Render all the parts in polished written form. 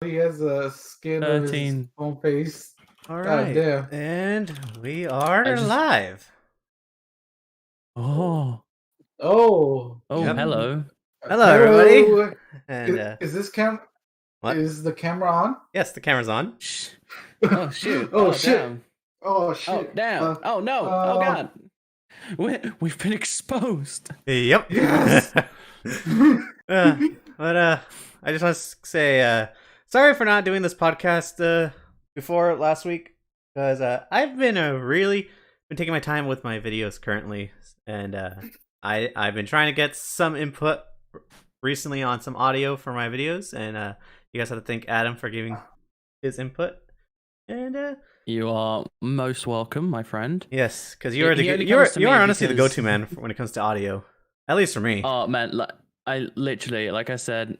he has a skin of his 13. own face. All God right, damn. and we are live. Oh. Oh. Yep. Hello. Hello, everybody. Hello. And Is this cam? what? Is the camera on? Yes, the camera's on. Oh, shoot. Oh, Oh, shit. damn. Oh Oh, shit. damn. Oh, no. Oh, God. We've been exposed. Yep. Yes. But I just want to say sorry for not doing this podcast before last week, because I've been really been taking my time with my videos currently, and I've been trying to get some input recently on some audio for my videos, and you guys have to thank Adam for giving his input. And You are most welcome, my friend. yes, because He you only are comes to me honestly the because- go-to man when it comes to audio, at least for me. Oh, man. I literally, like I said,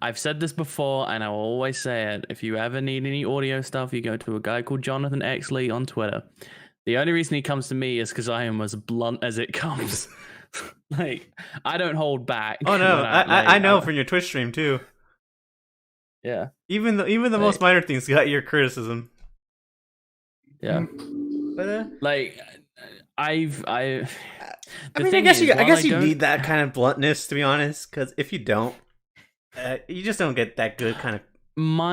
I've said this before, and I will always say it. If you ever need any audio stuff, you go to a guy called Jonathan Exley on Twitter. The only reason he comes to me is because I am as blunt as it comes. Like, I don't hold back. Oh no, when I know from your Twitch stream too. Yeah. Even the most minor things got your criticism. Yeah. But Like, I mean, I guess you need that kind of bluntness, to be honest, because if you don't, you just don't get that good kind of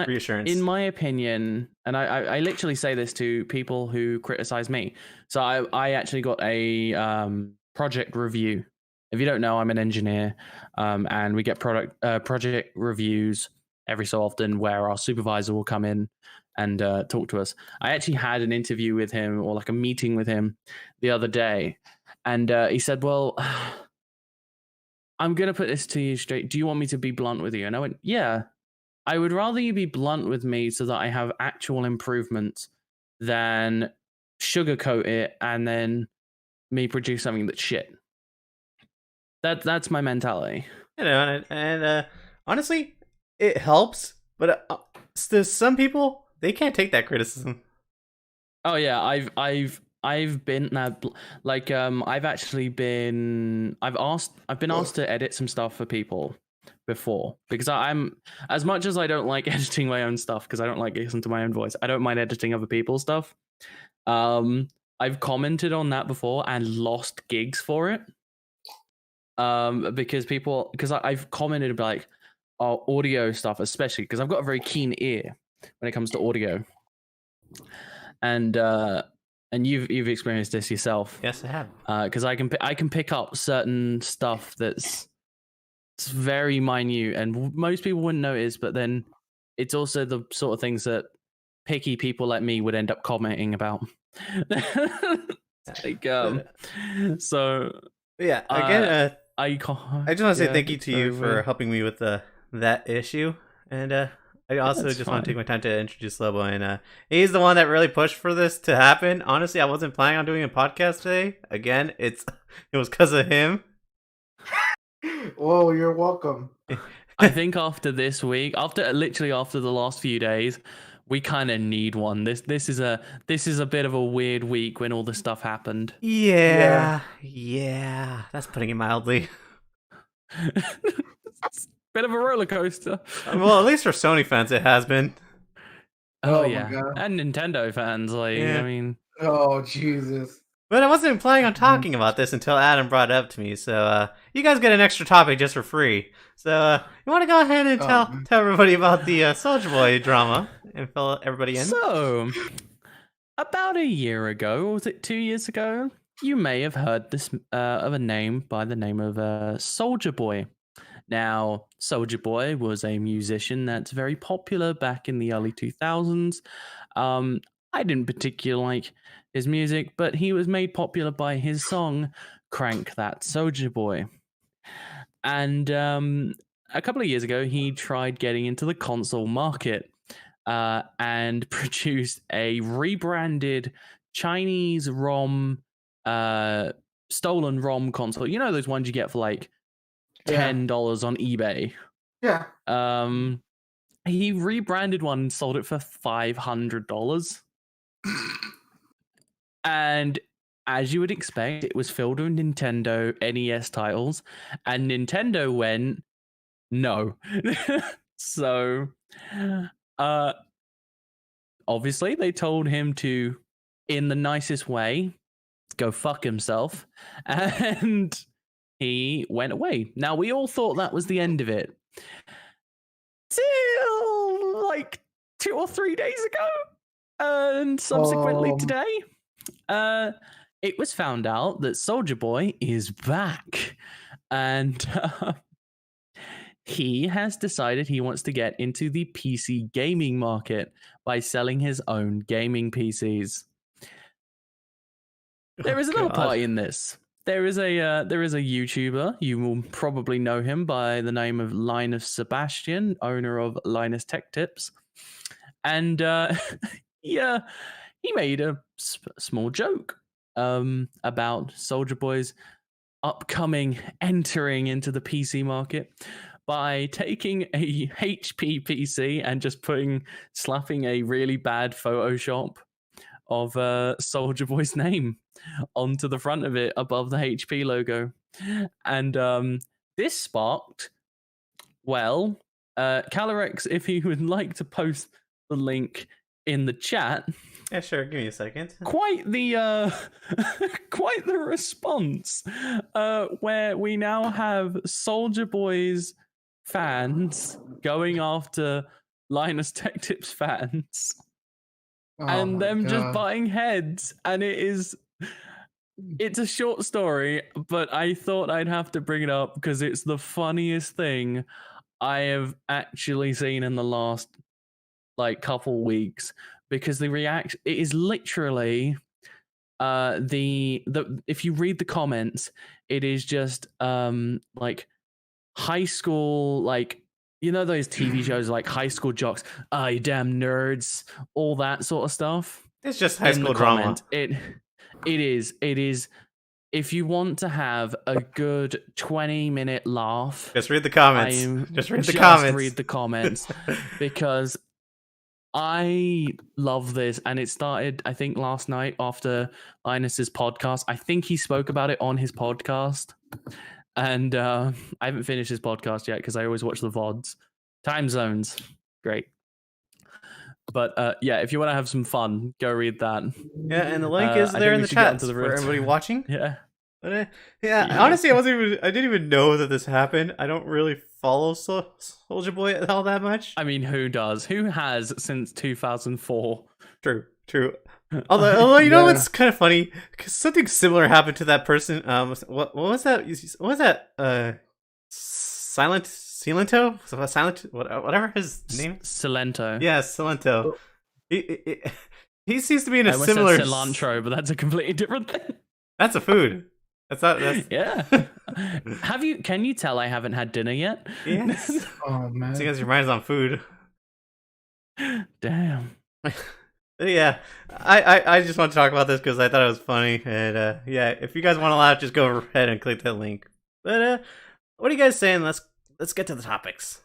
reassurance. In my opinion, and I literally say this to people who criticize me. So I actually got a project review. If you don't know, I'm an engineer, and we get project reviews every so often where our supervisor will come in and talk to us. I actually had an interview with him, or like a meeting with him the other day, and he said, well, I'm going to put this to you straight. Do you want me to be blunt with you? And I went, yeah, I would rather you be blunt with me so that I have actual improvements than sugarcoat it and then me produce something that's shit. That's my mentality. You know, and honestly, it helps, but there's some people, they can't take that criticism. Oh yeah, I've been like I've been asked to edit some stuff for people before, because I'm, as much as I don't like editing my own stuff because I don't like listening to my own voice, I don't mind editing other people's stuff. I've commented on that before and lost gigs for it. Because I've commented like audio stuff, especially because I've got a very keen ear when it comes to audio, and you've experienced this yourself. Yes, I have. Because I can pick up certain stuff it's very minute, and most people wouldn't notice. But then it's also the sort of things that picky people like me would end up commenting about. Like, so yeah, again, I just want to say thank you to you for helping me with that issue, and I also just want to take my time to introduce Lobo, and he's the one that really pushed for this to happen. Honestly, I wasn't planning on doing a podcast today. Again, it was because of him. Whoa, you're welcome. I think after this week, after the last few days, we kind of need one. This is a bit of a weird week when all this stuff happened. Yeah, that's putting it mildly. Bit of a roller coaster. Well, at least for Sony fans, it has been. Oh yeah, and Nintendo fans, like, I mean. Oh Jesus. But I wasn't planning on talking about this until Adam brought it up to me. So you guys get an extra topic just for free. So you want to go ahead and tell everybody about the Soldier Boy drama and fill everybody in? So, about a year ago, or was it 2 years ago? You may have heard this of a name by the name of Soldier Boy. Now, Soldier Boy was a musician that's very popular back in the early 2000s. I didn't particularly like his music, but he was made popular by his song Crank That Soldier Boy. And a couple of years ago, he tried getting into the console market and produced a rebranded Chinese ROM, stolen ROM console. You know those ones you get for like $10 on eBay? Yeah. He rebranded one and sold it for $500. And as you would expect, it was filled with Nintendo NES titles, and Nintendo went, no. So Uh, obviously, they told him to, in the nicest way, go fuck himself, and he went away. Now, we all thought that was the end of it. Till like 2 or 3 days ago, and subsequently today, it was found out that Soldier Boy is back, and he has decided he wants to get into the PC gaming market by selling his own gaming PCs. There is another party in this. There is a YouTuber. You will probably know him by the name of Linus Sebastian, owner of Linus Tech Tips, and yeah, he made a small joke about Soldier Boy's upcoming entering into the PC market by taking a HP PC and just slapping a really bad Photoshop of Soldier Boy's name onto the front of it above the HP logo. And this sparked, well, Calorex, if you would like to post the link in the chat. Yeah, sure. Give me a second. Quite the quite the response, where we now have Soldier Boy's fans going after Linus Tech Tips fans, and them just butting heads, and it's a short story, but I thought I'd have to bring it up because it's the funniest thing I have actually seen in the last like couple weeks, because the reaction, it is literally the if you read the comments, it is just like high school, like, you know, those TV shows like High School Jocks, you damn nerds, all that sort of stuff. It's just high school drama. It is. If you want to have a good 20-minute laugh, just read the comments. Just read the comments because I love this, and it started, I think, last night after Linus's podcast. I think he spoke about it on his podcast, and I haven't finished his podcast yet because I always watch the VODs. Time zones, great. But yeah, if you want to have some fun, go read that. Yeah, and the link is there in the chat for everybody watching. Yeah. But, honestly, I didn't even know that this happened. I don't really follow Soldier Boy all that much. I mean, who does? Who has since 2004? True. Although you know what's kind of funny, because something similar happened to that person. What was that? What was that? Whatever his name. Cilento. Yeah, Cilento. He seems to be in a I similar. Said cilantro, but that's a completely different thing. That's a food. That's yeah. Can you tell I haven't had dinner yet? Yes. Oh man. It's because your mind's on food. Damn. Yeah, I just want to talk about this because I thought it was funny, and yeah, if you guys want to laugh, just go ahead and click that link. But what are you guys saying? Let's get to the topics.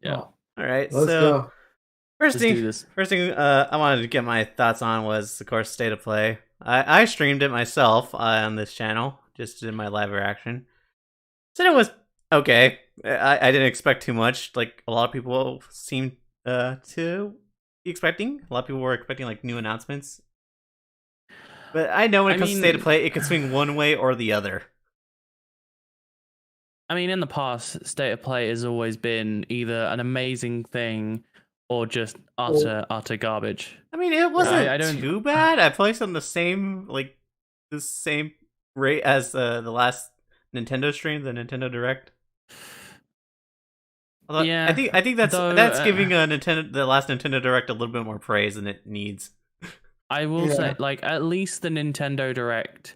Yeah. All right. Let's go. First thing I wanted to get my thoughts on was, of course, State of Play. I streamed it myself on this channel, just in my live reaction. Said it was okay. I didn't expect too much, like a lot of people seemed to be expecting. A lot of people were expecting like new announcements. But I know when it comes to State of Play, it can swing one way or the other. I mean, in the past, State of Play has always been either an amazing thing or just utter garbage. I mean, it wasn't too bad. I placed on the same rate as the last Nintendo stream, the Nintendo Direct. Although, yeah, I think that's giving the last Nintendo Direct a little bit more praise than it needs. I will say, like, at least the Nintendo Direct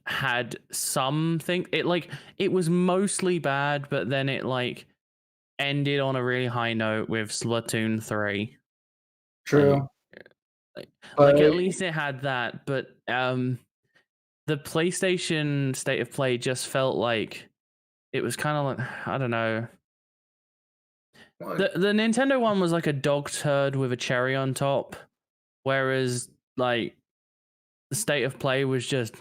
had something. It was mostly bad, but then it like ended on a really high note with Splatoon 3. True. Like at least it had that, but the PlayStation State of Play just felt like it was kind of like, I don't know. The Nintendo one was like a dog turd with a cherry on top, whereas like the State of Play was just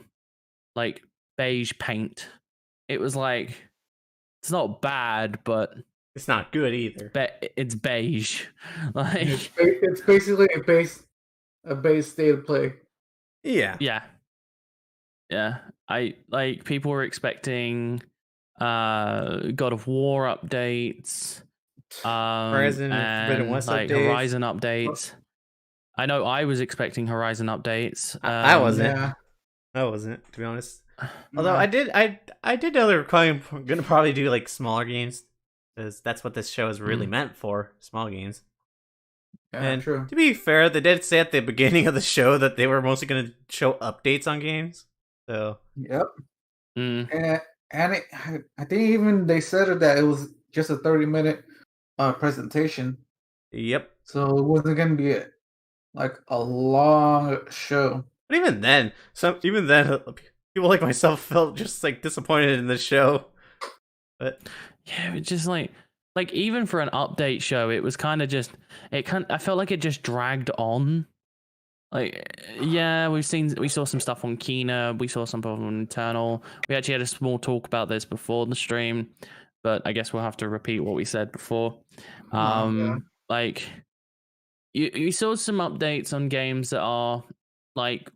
like beige paint. It was like, it's not bad, but It's not good either. It's beige. Like, It's basically a base state of play. Yeah. yeah. I like people were expecting God of War updates, Horizon and Forbidden West like updates. Horizon updates. I know I was expecting Horizon updates. I wasn't. Yeah. I wasn't, to be honest. Although I did know they were gonna probably do like smaller games, because that's what this show is really meant for, small games. Yeah, And true. to be fair, they did say at the beginning of the show that they were mostly gonna show updates on games. So Yep. Mm. And I think even they said it that it was just a 30-minute presentation, yep. so it wasn't gonna be like a long show. But even then, people like myself felt just like disappointed in the show. But Yeah, it's just like even for an update show, it was kind of just I felt like it just dragged on. Like, yeah, we saw some stuff on Kina, we saw some stuff on Eternal. We actually had a small talk about this before the stream, but I guess we'll have to repeat what we said before. Yeah. Like, you saw some updates on games that are like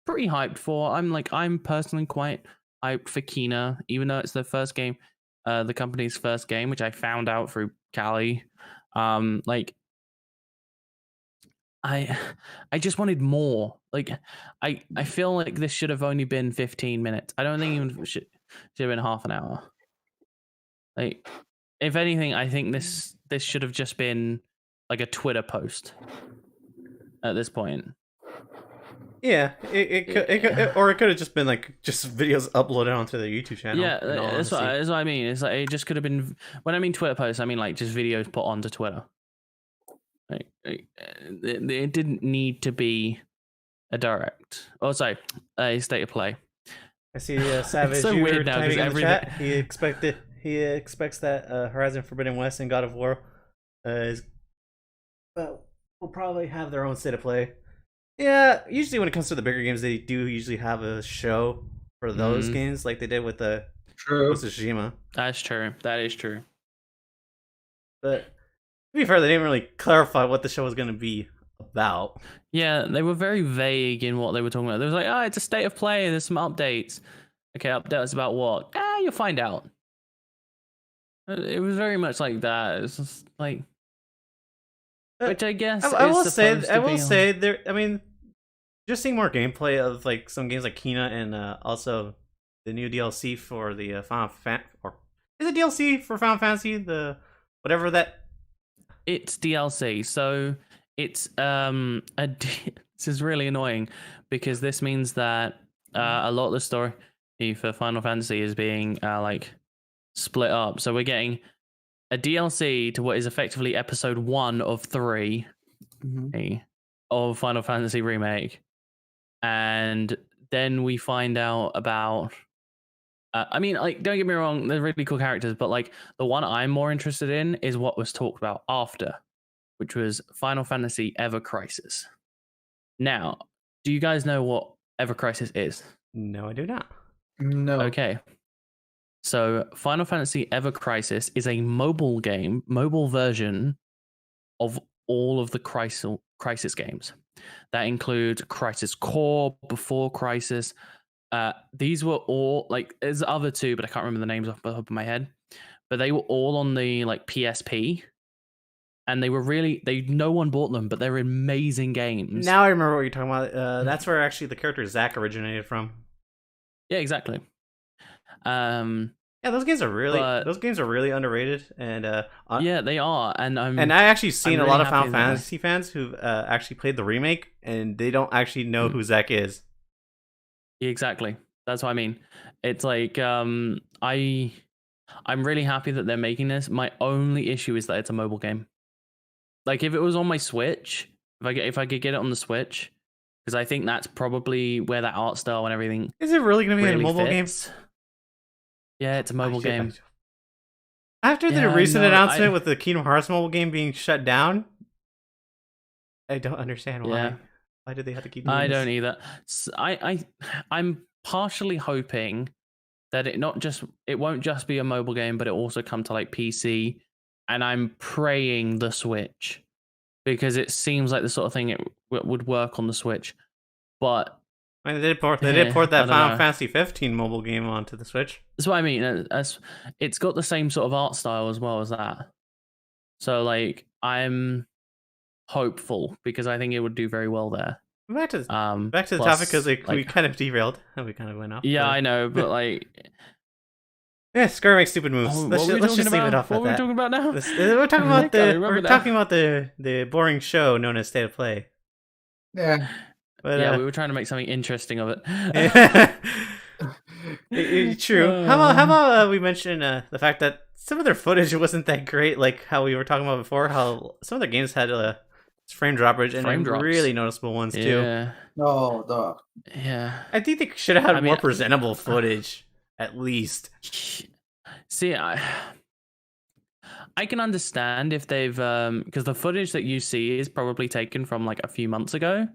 pretty hyped for. I'm personally quite hyped for Kina, even though it's the first game, the company's first game, which I found out through Callie. Like, I just wanted more. Like, I feel like this should have only been 15 minutes. I don't think even should have been half an hour. Like, if anything, I think this should have just been like a Twitter post at this point. yeah, it could have just been like just videos uploaded onto the YouTube channel. Yeah, that's what I mean. It's like it just could have been. When I mean Twitter posts, I mean like just videos put onto Twitter. Like, it didn't need to be a direct. Oh, sorry, a state of play. I see Savage. so weird now typing in the chat. everything. He expects that Horizon Forbidden West and God of War will probably have their own state of play. Yeah, usually when it comes to the bigger games, they do usually have a show for those games, like they did with the Tsushima. That's true. That is true. But to be fair, they didn't really clarify what the show was going to be about. Yeah, they were very vague in what they were talking about. They was like, it's a state of play. There's some updates. Okay, updates about what? You'll find out. It was very much like that. It's just like, which I guess I will say there. I mean, just seeing more gameplay of like some games like Kina and also the new DLC for the Final Fantasy, or is it DLC for Final Fantasy? The whatever that. It's DLC, so it's this is really annoying because this means that a lot of the story for Final Fantasy is being like split up. So we're getting a DLC to what is effectively episode 1 of 3 of Final Fantasy Remake, and then we find out about. I mean, like, don't get me wrong, they're really cool characters, but like the one I'm more interested in is what was talked about after, which was Final Fantasy Ever Crisis. Now, do you guys know what Ever Crisis is? No, I do not. No. Okay. So, Final Fantasy Ever Crisis is a mobile version of all of the Crisis games. That includes Crisis Core, Before Crisis. These were all like there's other two, but I can't remember the names off the top of my head. But they were all on the like PSP, and they were no one bought them, but they're amazing games. Now I remember what you're talking about. That's where actually the character Zack originated from. Yeah, exactly. Yeah, those games are really underrated, and yeah, they are. And I actually seen really a lot of Final Fantasy fans who've actually played the remake, and they don't actually know who Zack is. Exactly. That's what I mean. It's like I'm really happy that they're making this. My only issue is that it's a mobile game. Like if it was on my Switch, if I could get it on the Switch, because I think that's probably where that art style and everything. Is it really going to be really a mobile game? Yeah, it's a mobile game. After the recent announcement with the Kingdom Hearts mobile game being shut down, I don't understand why. Yeah. Why did they have to keep doing this? I don't either. I'm partially hoping that it won't just be a mobile game, but it also come to like PC and I'm praying the Switch because it seems like the sort of thing it would work on the Switch. But I mean, they did port I that don't Final know. Fantasy 15 mobile game onto the Switch. That's what I mean. It's got the same sort of art style as well as that. So like I'm hopeful because I think it would do very well there. Back to the Plus, topic because we like, kind of derailed and we kind of went off. yeah, but... I know, but like, yeah, Square makes stupid moves. what Let's were we just talking leave it about? off What at were we that. talking about now? We're talking I about can't remember now. the boring show known as State of Play. Yeah. But, Yeah, we were trying to make something interesting of it. True. How about we mention the fact that some of their footage wasn't that great, like how we were talking about before. How some of their games had frame droppage and Frame drops. really noticeable ones too. Yeah, No, dog. yeah. I think they should have had I more mean, presentable footage, at least. See, I can understand if they've because the footage that you see is probably taken from like a few months ago,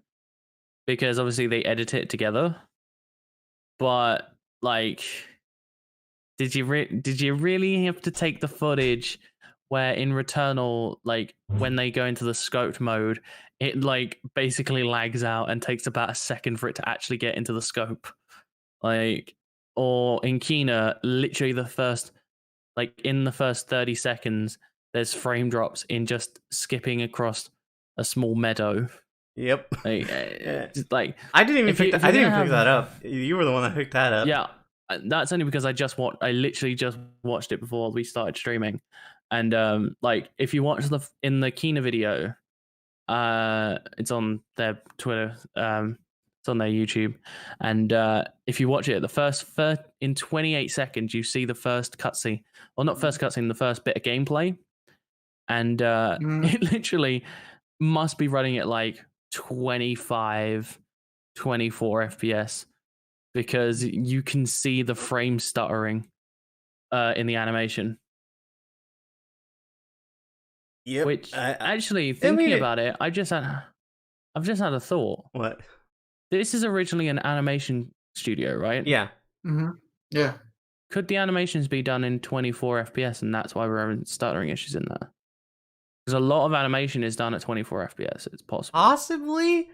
because obviously they edit it together. But like, did you really have to take the footage where in Returnal, like when they go into the scoped mode, it like basically lags out and takes about a second for it to actually get into the scope, like, or in Kena, literally in the first 30 seconds, there's frame drops in just skipping across a small meadow. Yep. Like I didn't even pick that up. You were the one that picked that up. Yeah, that's only because I literally just watched it before we started streaming, and like if you watch in the Kena video, it's on their Twitter, it's on their YouTube, and if you watch it, the first in 28 seconds you see the first cutscene, or not first cutscene, the first bit of gameplay, and it literally must be running at like 25, 24 FPS. Because you can see the frame stuttering in the animation. Yep. Which actually, thinking about it, I've just had a thought. What? This is originally an animation studio, right? Yeah. Mm-hmm. Yeah. Could the animations be done in 24 FPS, and that's why we're having stuttering issues in there? Because a lot of animation is done at 24 FPS. It's possible. Possibly,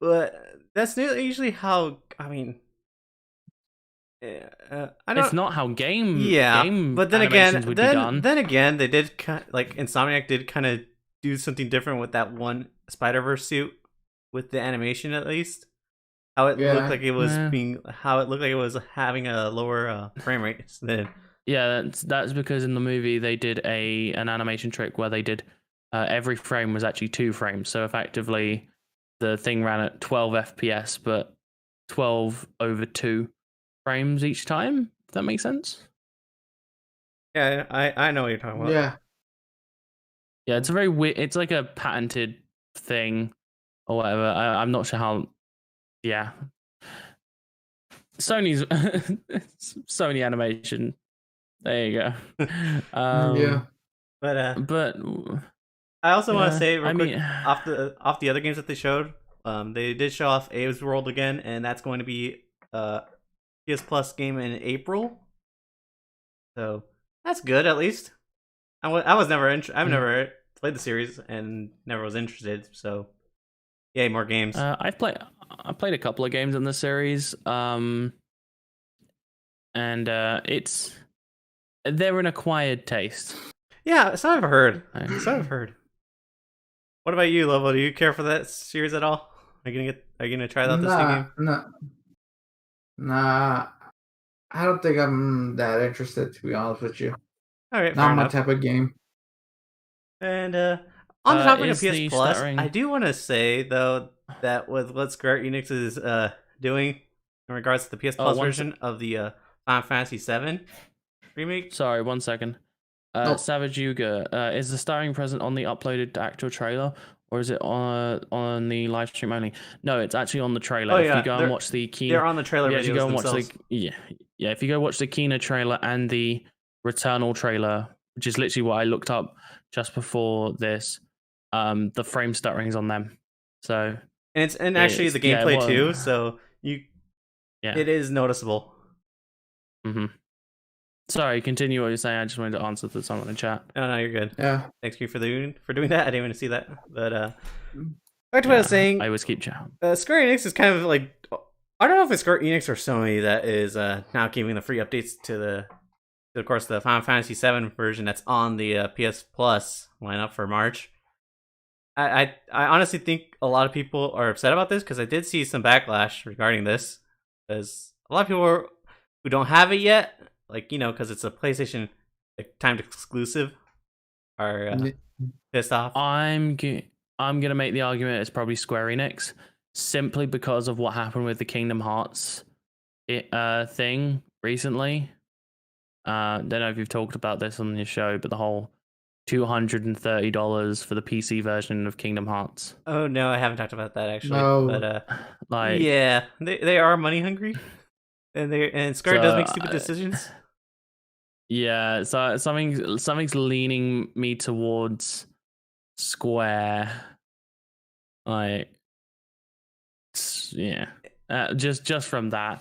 but that's usually how. I mean. It's not how game but then animations would be done. Then again, they did like Insomniac did kind of do something different with that one Spider-Verse suit with the animation, at least how it looked like it was having a lower frame rate. Yeah, that's because in the movie they did an animation trick where they did every frame was actually 2 frames, so effectively the thing ran at 12 FPS, but 12 over 2 frames each time, if that makes sense. Yeah, I know what you're talking about. Yeah, it's a very weird, it's like a patented thing or whatever. I'm not sure how. Yeah, Sony's Sony animation, there you go. Yeah. But I also want to say real quick, off the other games that they showed, they did show off Abe's World again, and that's going to be PS Plus game in April, so that's good at least. I've never played the series and never was interested, so yay, more games. I played a couple of games in the series, and they're an acquired taste. Yeah, so I've heard. What about you, Lobo? Do you care for that series at all? Are you gonna try out this new game? Nah, I don't think I'm that interested, to be honest with you. All right, not my type of game. And on the topic of PS Plus, I do want to say though that with what Square Enix is doing in regards to the PS Plus version of the Final Fantasy VII remake. Sorry, 1 second. Savage Yuga, is the starring present on the uploaded actual trailer, or is it on the live stream only? No, it's actually on the trailer. If you go and watch the Kena, they're on the trailer videos themselves. If you go watch the Kena trailer and the Returnal trailer, which is literally what I looked up just before this, the frame stuttering's on them. So and actually the gameplay too. So it is noticeable. Mm-hmm. Sorry, continue what you're saying. I just wanted to answer to someone in chat. No, you're good. Yeah. Thank you for doing that. I didn't even see that. But back to what I was saying. I always keep chat. Square Enix is kind of like, I don't know if it's Square Enix or Sony that is now giving the free updates to of course, the Final Fantasy VII version that's on the PS Plus lineup for March. I honestly think a lot of people are upset about this because I did see some backlash regarding this. Because a lot of people who don't have it yet, like, because it's a PlayStation timed exclusive, are pissed off. I'm gonna make the argument it's probably Square Enix, simply because of what happened with the Kingdom Hearts thing recently. Don't know if you've talked about this on your show, but the whole $230 for the PC version of Kingdom Hearts. Oh no, I haven't talked about that actually. No. But like, yeah, they are money hungry, and Square does make stupid decisions. Yeah, so something's leaning me towards Square. Like, yeah, just from that,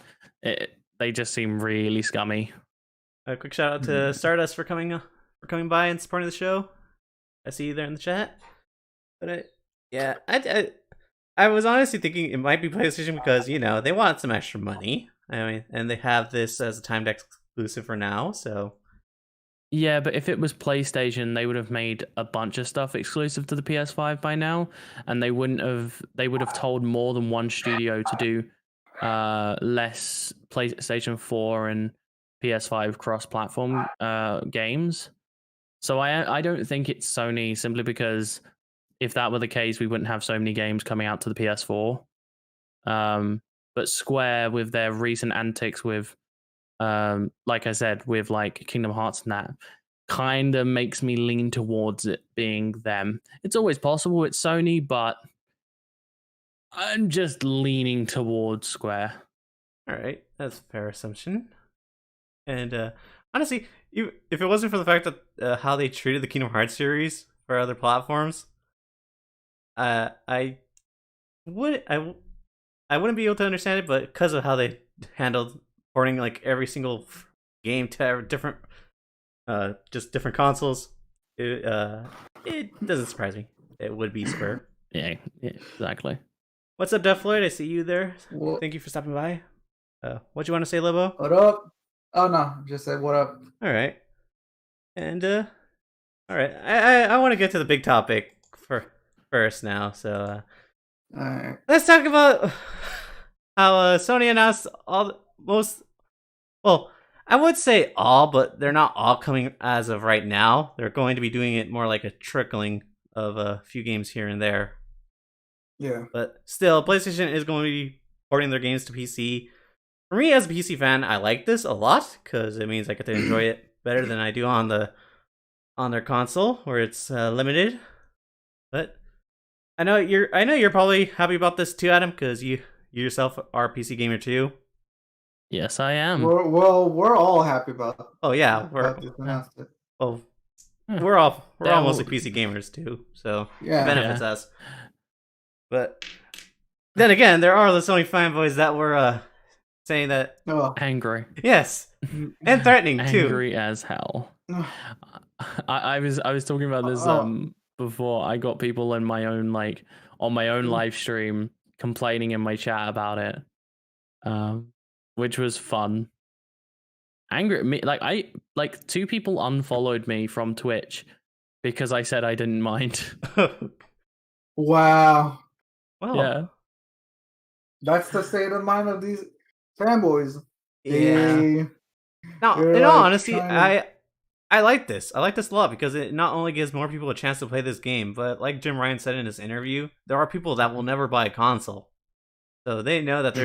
they just seem really scummy. A quick shout out to Stardust for coming by and supporting the show. I see you there in the chat. But I was honestly thinking it might be PlayStation because they want some extra money. I mean, and they have this as a timed exclusive for now. So yeah, but if it was PlayStation, they would have made a bunch of stuff exclusive to the PS5 by now, and they would have told more than one studio to do less PlayStation 4 and PS5 cross-platform games. So I don't think it's Sony, simply because if that were the case, we wouldn't have so many games coming out to the PS4. But Square, with their recent antics with, like I said, with like Kingdom Hearts and that, kind of makes me lean towards it being them. It's always possible it's Sony, but I'm just leaning towards Square. All right, that's a fair assumption. And honestly, if it wasn't for the fact that how they treated the Kingdom Hearts series for other platforms, I wouldn't be able to understand it. But because of how they handled porting like every single game to different, just different consoles, it doesn't surprise me. It would be Square. Yeah, exactly. What's up, Def Floyd? I see you there. What? Thank you for stopping by. What you want to say, Lobo? What up? Oh no, just said what up. All right. And all right. I want to get to the big topic first now. So Alright. let's talk about how Sony announced well, I would say all, but they're not all coming as of right now. They're going to be doing it more like a trickling of a few games here and there. Yeah. But still, PlayStation is going to be porting their games to PC. For me, as a PC fan, I like this a lot because it means I get to enjoy it better than I do on their console, where it's limited. But I know you're probably happy about this too, Adam, because you yourself are a PC gamer too. Yes, I am. We're all happy about. Oh yeah, about this announcement. well, we're all mostly PC gamers too, so Yeah. it benefits us. But then again, there are the Sony fanboys that were saying that Oh. Angry. yes, and threatening too. Angry as hell. I was talking about this before. I got people in my own on my own live stream complaining in my chat about it, which was fun. Angry at me, two people unfollowed me from Twitch because I said I didn't mind. Wow. Well, Yeah, That's the state of mind of these fanboys. yeah. Now, They're, in all like, honesty, trying I like this. I like this a lot because it not only gives more people a chance to play this game, but like Jim Ryan said in his interview, there are people that will never buy a console. So they know that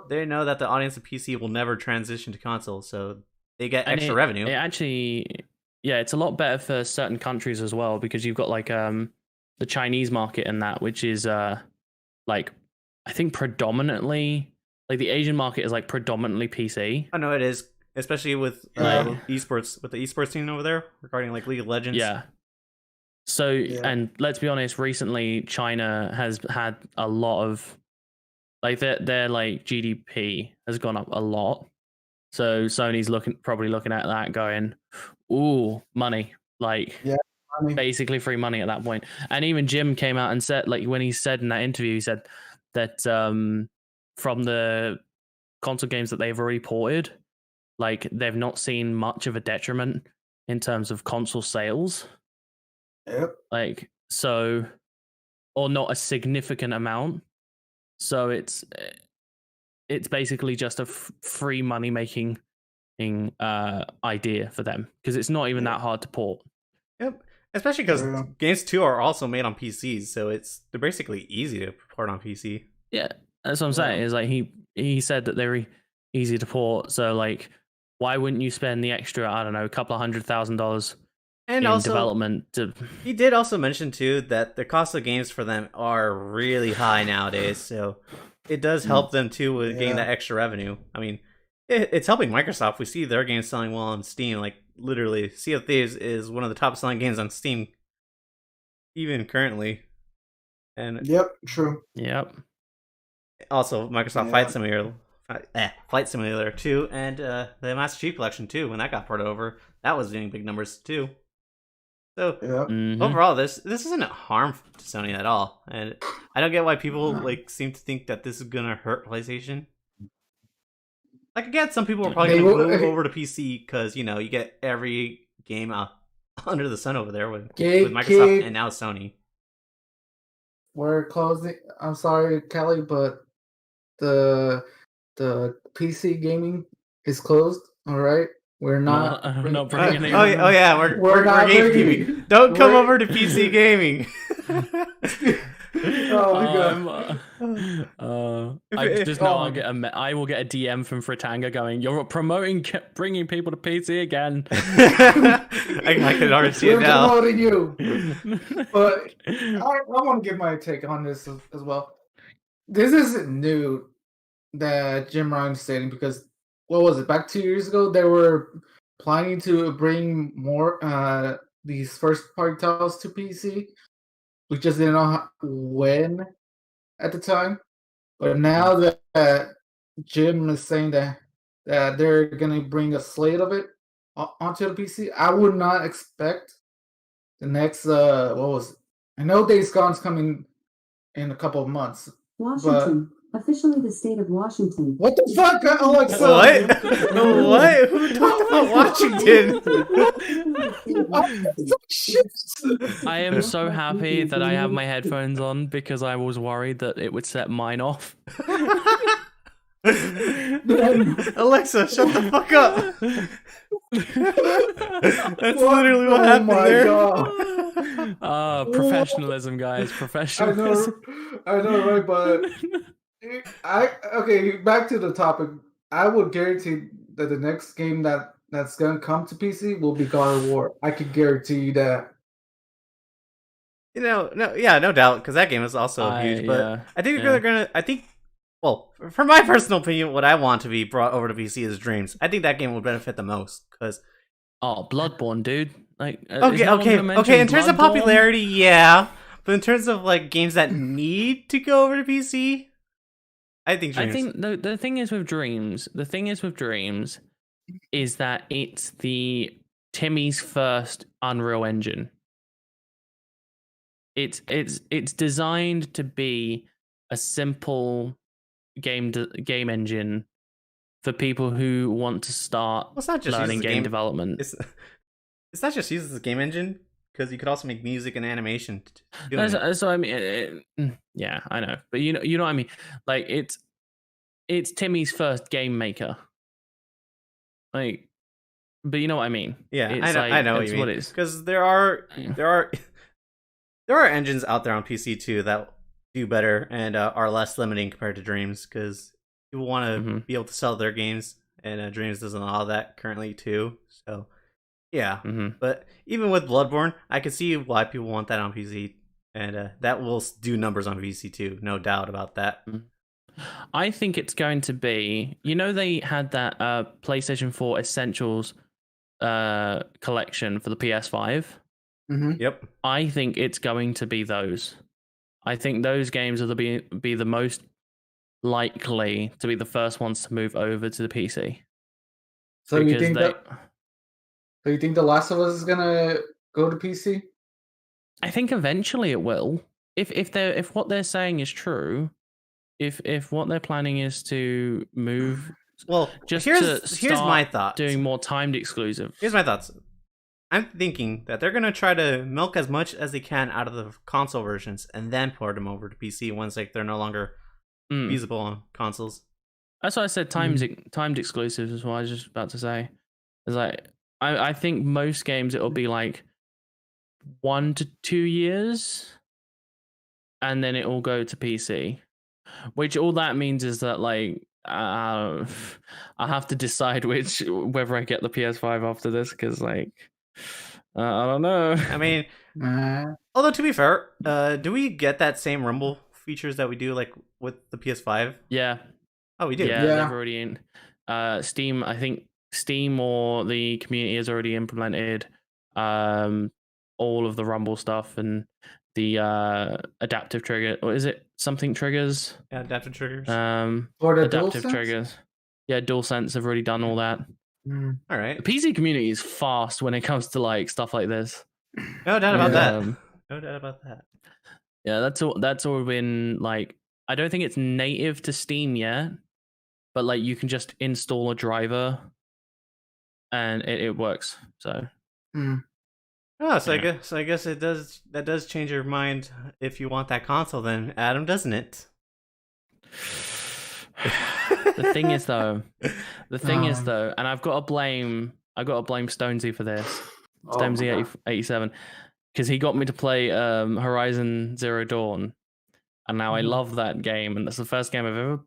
they know that the audience of PC will never transition to console, so they get extra revenue. It actually, yeah, it's a lot better for certain countries as well, because you've got the Chinese market in that, which is I think predominantly the Asian market is predominantly PC. I know it is, especially with esports, with the esports scene over there regarding League of Legends. Yeah. So and let's be honest, recently China has had a lot of their GDP has gone up a lot. So Sony's probably looking at that, going, "Ooh, money!" Like, Yeah, money. basically free money at that point. And even Jim came out and said, like, when he said in that interview, he said that from the console games that they've already ported, like, they've not seen much of a detriment in terms of console sales. Yep. Like, so, or not a significant amount. So it's basically just a free money making idea for them, because it's not even that hard to port. Yep. Especially because Yeah. games 2 are also made on PCs, so they're basically easy to port on PC. Yeah, that's what I'm saying. Is like he said that they're easy to port. So like, why wouldn't you spend the extra, I don't know, a couple of $100,000 And in also, development to... he did also mention too that the cost of games for them are really high nowadays, so it does help them too with getting that extra revenue. I mean, it's helping Microsoft. We see their games selling well on Steam. Like, literally, Sea of Thieves is one of the top selling games on Steam, even currently. And Yep, true. Yep. also, Microsoft Flight Simulator 2, and the Master Chief Collection too. When that got ported over, that was doing big numbers too. So overall, this isn't harmful to Sony at all, and I don't get why people like seem to think that this is gonna hurt PlayStation. Like, again, some people are probably gonna move over to PC because you get every game under the sun over there with Microsoft and now Sony. We're closing. I'm sorry, Kelly, but the PC gaming is closed. All right, we're not. We're not bringing it. Oh yeah, we're not gaming. Don't come over to PC gaming. Oh my god! I just know I will get a DM from Fritanga going, "You're promoting bringing people to PC again." I can already see it now. We're promoting you, but I want to give my take on this as well. This isn't new that Jim Ryan's stating, because what was it, back 2 years ago they were planning to bring more these first party titles to PC. We just didn't know when at the time, but now that Jim is saying that they're gonna bring a slate of it onto the PC, I would not expect the next what was it? I know Days Gone's coming in a couple of months. Washington, officially the state of Washington. What the fuck, Alexa? What? What? Who talked about Washington? I am so happy that I have my headphones on, because I was worried that it would set mine off. Alexa, shut the fuck up. That's literally what happened there. Professionalism, guys. Professionalism. I know, right? But okay, back to the topic. I would guarantee that the next game that's gonna come to PC will be God of War. I can guarantee you that. No doubt, because that game is also huge. But I think they're gonna. Well, for my personal opinion, what I want to be brought over to PC is Dreams. I think that game would benefit the most because. Oh, Bloodborne, dude! Like, okay. In terms of popularity, yeah, but in terms of like games that need to go over to PC, I think Dreams. I think the thing is with Dreams. The thing is with Dreams is that it's Timmy's first Unreal Engine. It's designed to be a simple game engine for people who want to start learning game development. It's not just used as a game engine, because you could also make music and animation. So I mean, yeah, I know, but you know what I mean. Like, it's Timmy's first game maker. Like, but you know what I mean. Yeah, it's I know what you mean. What it is. Because there are engines out there on PC too that do better and are less limiting compared to Dreams, because people want to be able to sell their games, and Dreams doesn't allow that currently too. So yeah, but even with Bloodborne, I can see why people want that on PC, and that will do numbers on PC too, no doubt about that. I think it's going to be, they had that PlayStation 4 Essentials collection for the PS5. Yep. I think it's going to be those. I think those games will be the most likely to be the first ones to move over to the PC. So you because think they. that? So you think The Last of Us is gonna go to PC? I think eventually it will. If what they're saying is true, if what they're planning is to move Well, just here's to here's my start thought. doing more timed exclusives. Here's my thoughts. I'm thinking that they're gonna try to milk as much as they can out of the console versions, and then port them over to PC once like they're no longer Mm. feasible on consoles. That's why I said timed exclusives is what I was just about to say. It's like I think most games it'll be like 1 to 2 years, and then it will go to PC. Which all that means is that like I have to decide whether I get the PS5 after this because like I don't know. I mean, although to be fair, do we get that same Rumble features that we do like with the PS5? Yeah. Oh, we do. Yeah, Yeah. they've already in Steam. I think Steam or the community has already implemented all of the Rumble stuff and the adaptive trigger. Or is it something triggers? Yeah, adaptive triggers. For the Adaptive DualSense? triggers. Yeah, DualSense have already done all that. All right. The PC community is fast when it comes to like stuff like this. No doubt about that. Um, No doubt about that. Yeah, that's all been like. I don't think it's native to Steam yet, but like you can just install a driver, and it works. So Oh, so Yeah. I guess it does. That does change your mind if you want that console, then, Adam, doesn't it? the thing is though, and I've got to blame Stonesy for this. Stonesy 87, because he got me to play Horizon Zero Dawn, and now I love that game, and that's the first game I've ever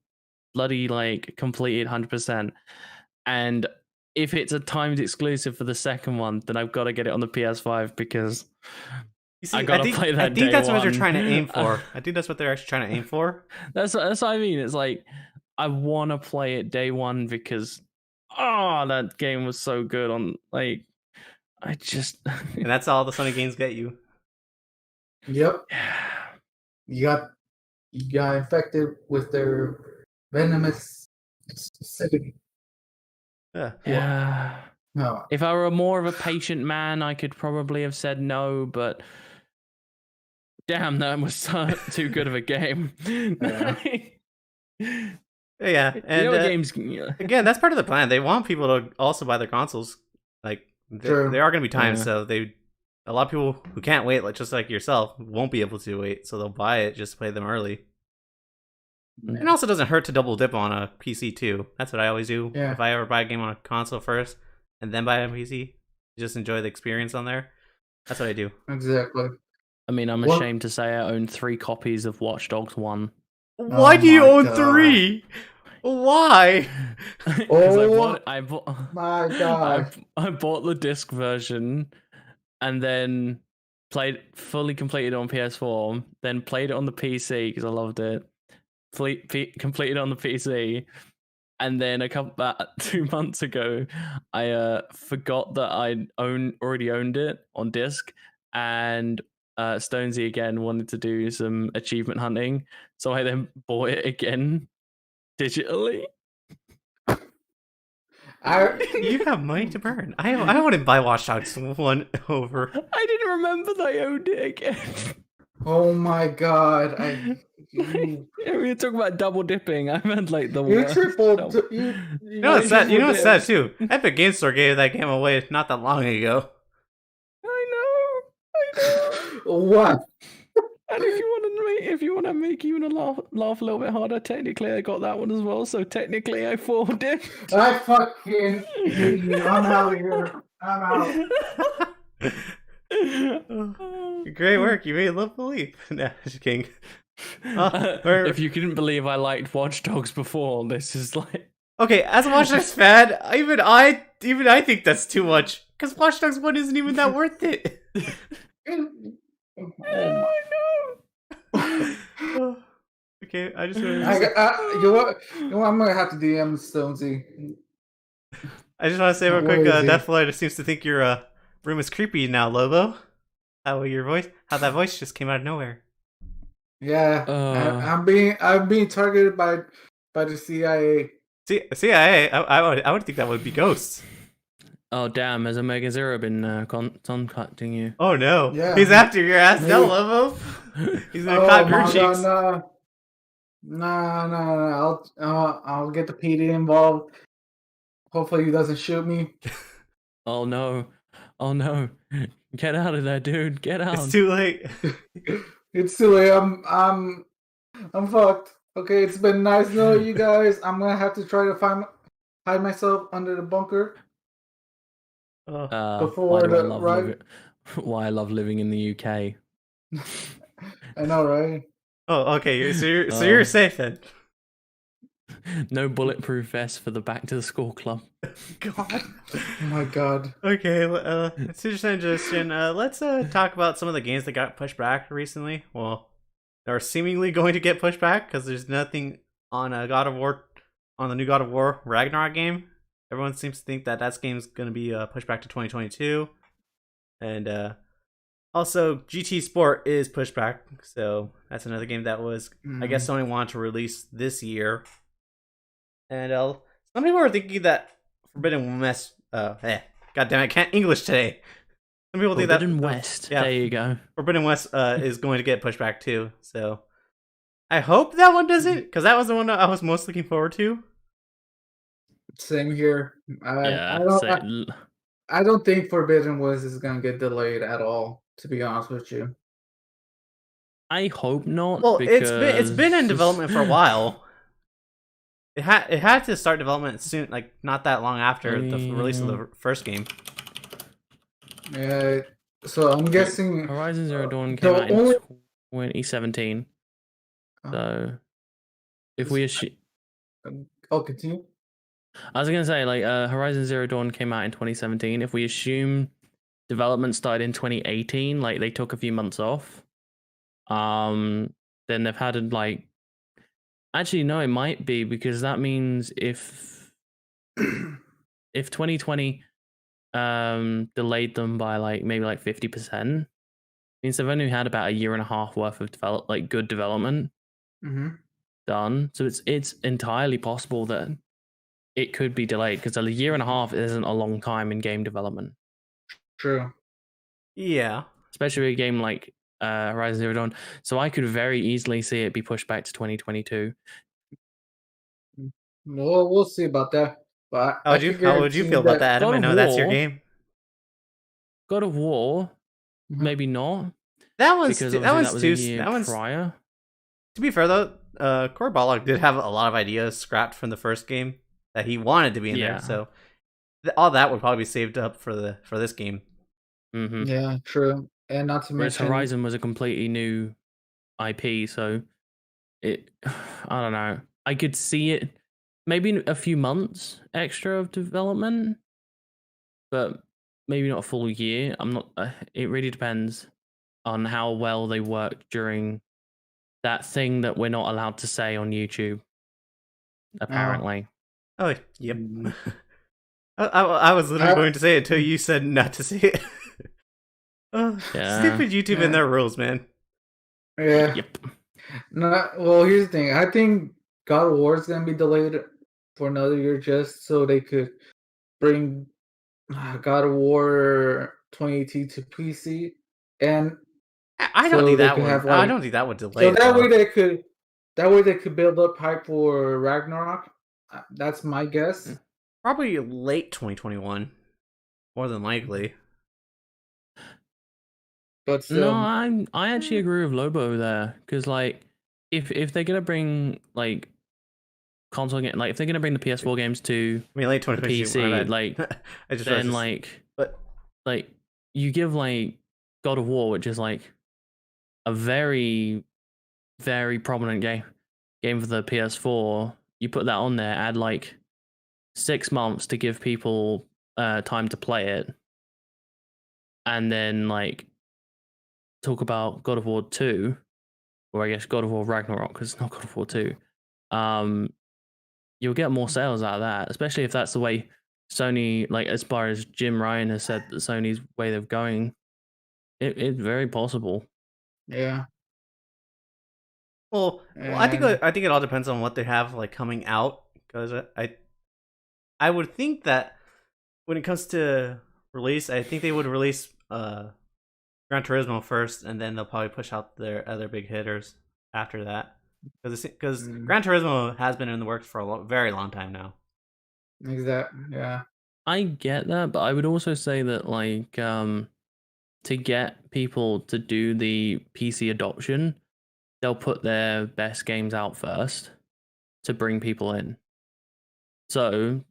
bloody like completed 100%. And if it's a timed exclusive for the second one, then I've got to get it on the PS5 because You see, I gotta play that. I think day that's what they're one. trying to aim for. I think that's what they're actually trying to aim for. That's what I mean. It's like I want to play it day one because that game was so good on like I just And that's all the Sony games get you. Yep. You got infected with their venomous exclusivity. yeah. No. If I were more of a patient man, I could probably have said no, but damn, that was too good of a game. Yeah, and you know what games? again, that's part of the plan. They want people to also buy their consoles. Like True. there are going to be times, Yeah. so a lot of people who can't wait, like just like yourself, won't be able to wait, so they'll buy it just to play them early. Mm. It also doesn't hurt to double dip on a PC too. That's what I always do. Yeah. If I ever buy a game on a console first and then buy it on PC, just enjoy the experience on there. That's what I do. Exactly. I mean, I'm What- ashamed to say I own 3 copies of Watch Dogs 1. Why Oh do you my own God. 3? Why? 'Cause Oh I bought my God. I bought the disc version and then fully completed it on PS4, then played it on the PC because I loved it. Completed it on the PC, and then about 2 months ago, I forgot that I already owned it on disc, and Stonesy again wanted to do some achievement hunting, so I then bought it again digitally. You have money to burn. I wouldn't buy Watch Dogs 1 over. I didn't remember that I owned it again. Oh my God. We were talking about double dipping. I meant like the You worst. triple. double- You know what's sad? You know what's sad too? Epic Game Store gave that game away not that long ago. I know. What? And if you want to make even a laugh a little bit harder, technically I got that one as well. So technically I forward it. I fucking hate you. I'm out of here. I'm out. Great work. You made Love Believe. Nah, just kidding. If you couldn't believe I liked Watch Dogs before, this is like Okay, as a Watch Dogs fan, even I think that's too much. Because Watch Dogs 1 isn't even that worth it. I know. Okay, I just You want know what? I'm gonna have to DM Stonesy. to say real quick, Where is he? Deathflight seems to think your room is creepy now, Lobo. How that voice just came out of nowhere. Yeah, I'm being targeted by the CIA. See, I would think that would be Ghosts. Oh damn! Has Omega Zero been contacting you? Oh no, Yeah. he's after your ass. Maybe. Don't love him. He's gonna Oh cop your my cheeks. god, no. I'll get the PD involved. Hopefully he doesn't shoot me. Oh no! Oh no! Get out of there, dude! Get out! It's too late. It's too late. I'm fucked. Okay, it's been nice knowing you guys. I'm gonna have to try to hide myself under the bunker. Oh. Before why do I the love ride. why I love living in the UK? I know, right? Oh, okay. So you're safe then. No bulletproof vest for the back to the school club. God. Oh my god. Okay, it's your suggestion. Let's talk about some of the games that got pushed back recently. Well, are seemingly going to get pushed back because there's nothing on God of War, on the new God of War Ragnarok game. Everyone seems to think that game's going to be pushed back to 2022, and also GT Sport is pushed back. So that's another game that was, I guess, Sony wanted to release this year. And some people are thinking that Forbidden West. God damn, I can't English today. Some people think that Forbidden West. Yeah, There you go. Forbidden West is going to get pushed back too. So I hope that one doesn't, because that was the one I was most looking forward to. Same here. Yeah. I don't think Forbidden West is gonna get delayed at all. To be honest with you. I hope not. Well, because it's been in development for a while. It had to start development soon, like not that long after the release of the first game. Yeah. So I'm guessing Horizon Zero Dawn came out in 2017. So if we assume, oh, continue. I was gonna say like Horizon Zero Dawn came out in 2017. If we assume development started in 2018, like they took a few months off, then they've had like. Actually, no, it might be because that means if 2020 delayed them by like maybe like 50%, means they've only had about a year and a half worth of good development done. So it's entirely possible that it could be delayed because a year and a half isn't a long time in game development. True. Yeah. Especially a game like Horizon Zero Dawn. So I could very easily see it be pushed back to 2022. Well, we'll see about that. But How would you feel about that, Adam? I know that's your game. God of War, maybe not. That was because that was a year prior. To be fair though, Corey Balog did have a lot of ideas scrapped from the first game that he wanted to be in there. So all that would probably be saved up for this game. Mm-hmm. Yeah, true. And not to mention, Horizon was a completely new IP, so I don't know. I could see it maybe a few months extra of development, but maybe not a full year. I'm not. It really depends on how well they work during that thing that we're not allowed to say on YouTube. Apparently. Oh yep. I was literally going to say it until you said not to say it. Stupid YouTube and their rules, man. Yeah. Yep. No, well, here's the thing. I think God of War is gonna be delayed for another year just so they could bring God of War 2018 to PC, and I don't think that would. I don't think that would delay. So that way they could build up hype for Ragnarok. That's my guess. Probably late 2021, more than likely. But still, no, I actually agree with Lobo there because like if they're gonna bring like console game, like if they're gonna bring the PS4 games to late 2022 PC, like I just then like you give like God of War, which is like a very very prominent game for the PS4. You put that on there, add like 6 months to give people time to play it, and then like talk about God of War 2, or I guess God of War Ragnarok, because it's not God of War 2. You'll get more sales out of that, especially if that's the way Sony, like as far as Jim Ryan has said that Sony's way of going. It's very possible. Yeah. Well, I think it all depends on what they have like coming out, because I would think that when it comes to release, I think they would release Gran Turismo first, and then they'll probably push out their other big hitters after that. Because Gran Turismo has been in the works for a very long time now. Exactly. Yeah. I get that, but I would also say that like to get people to do the PC adoption, they'll put their best games out first to bring people in. So,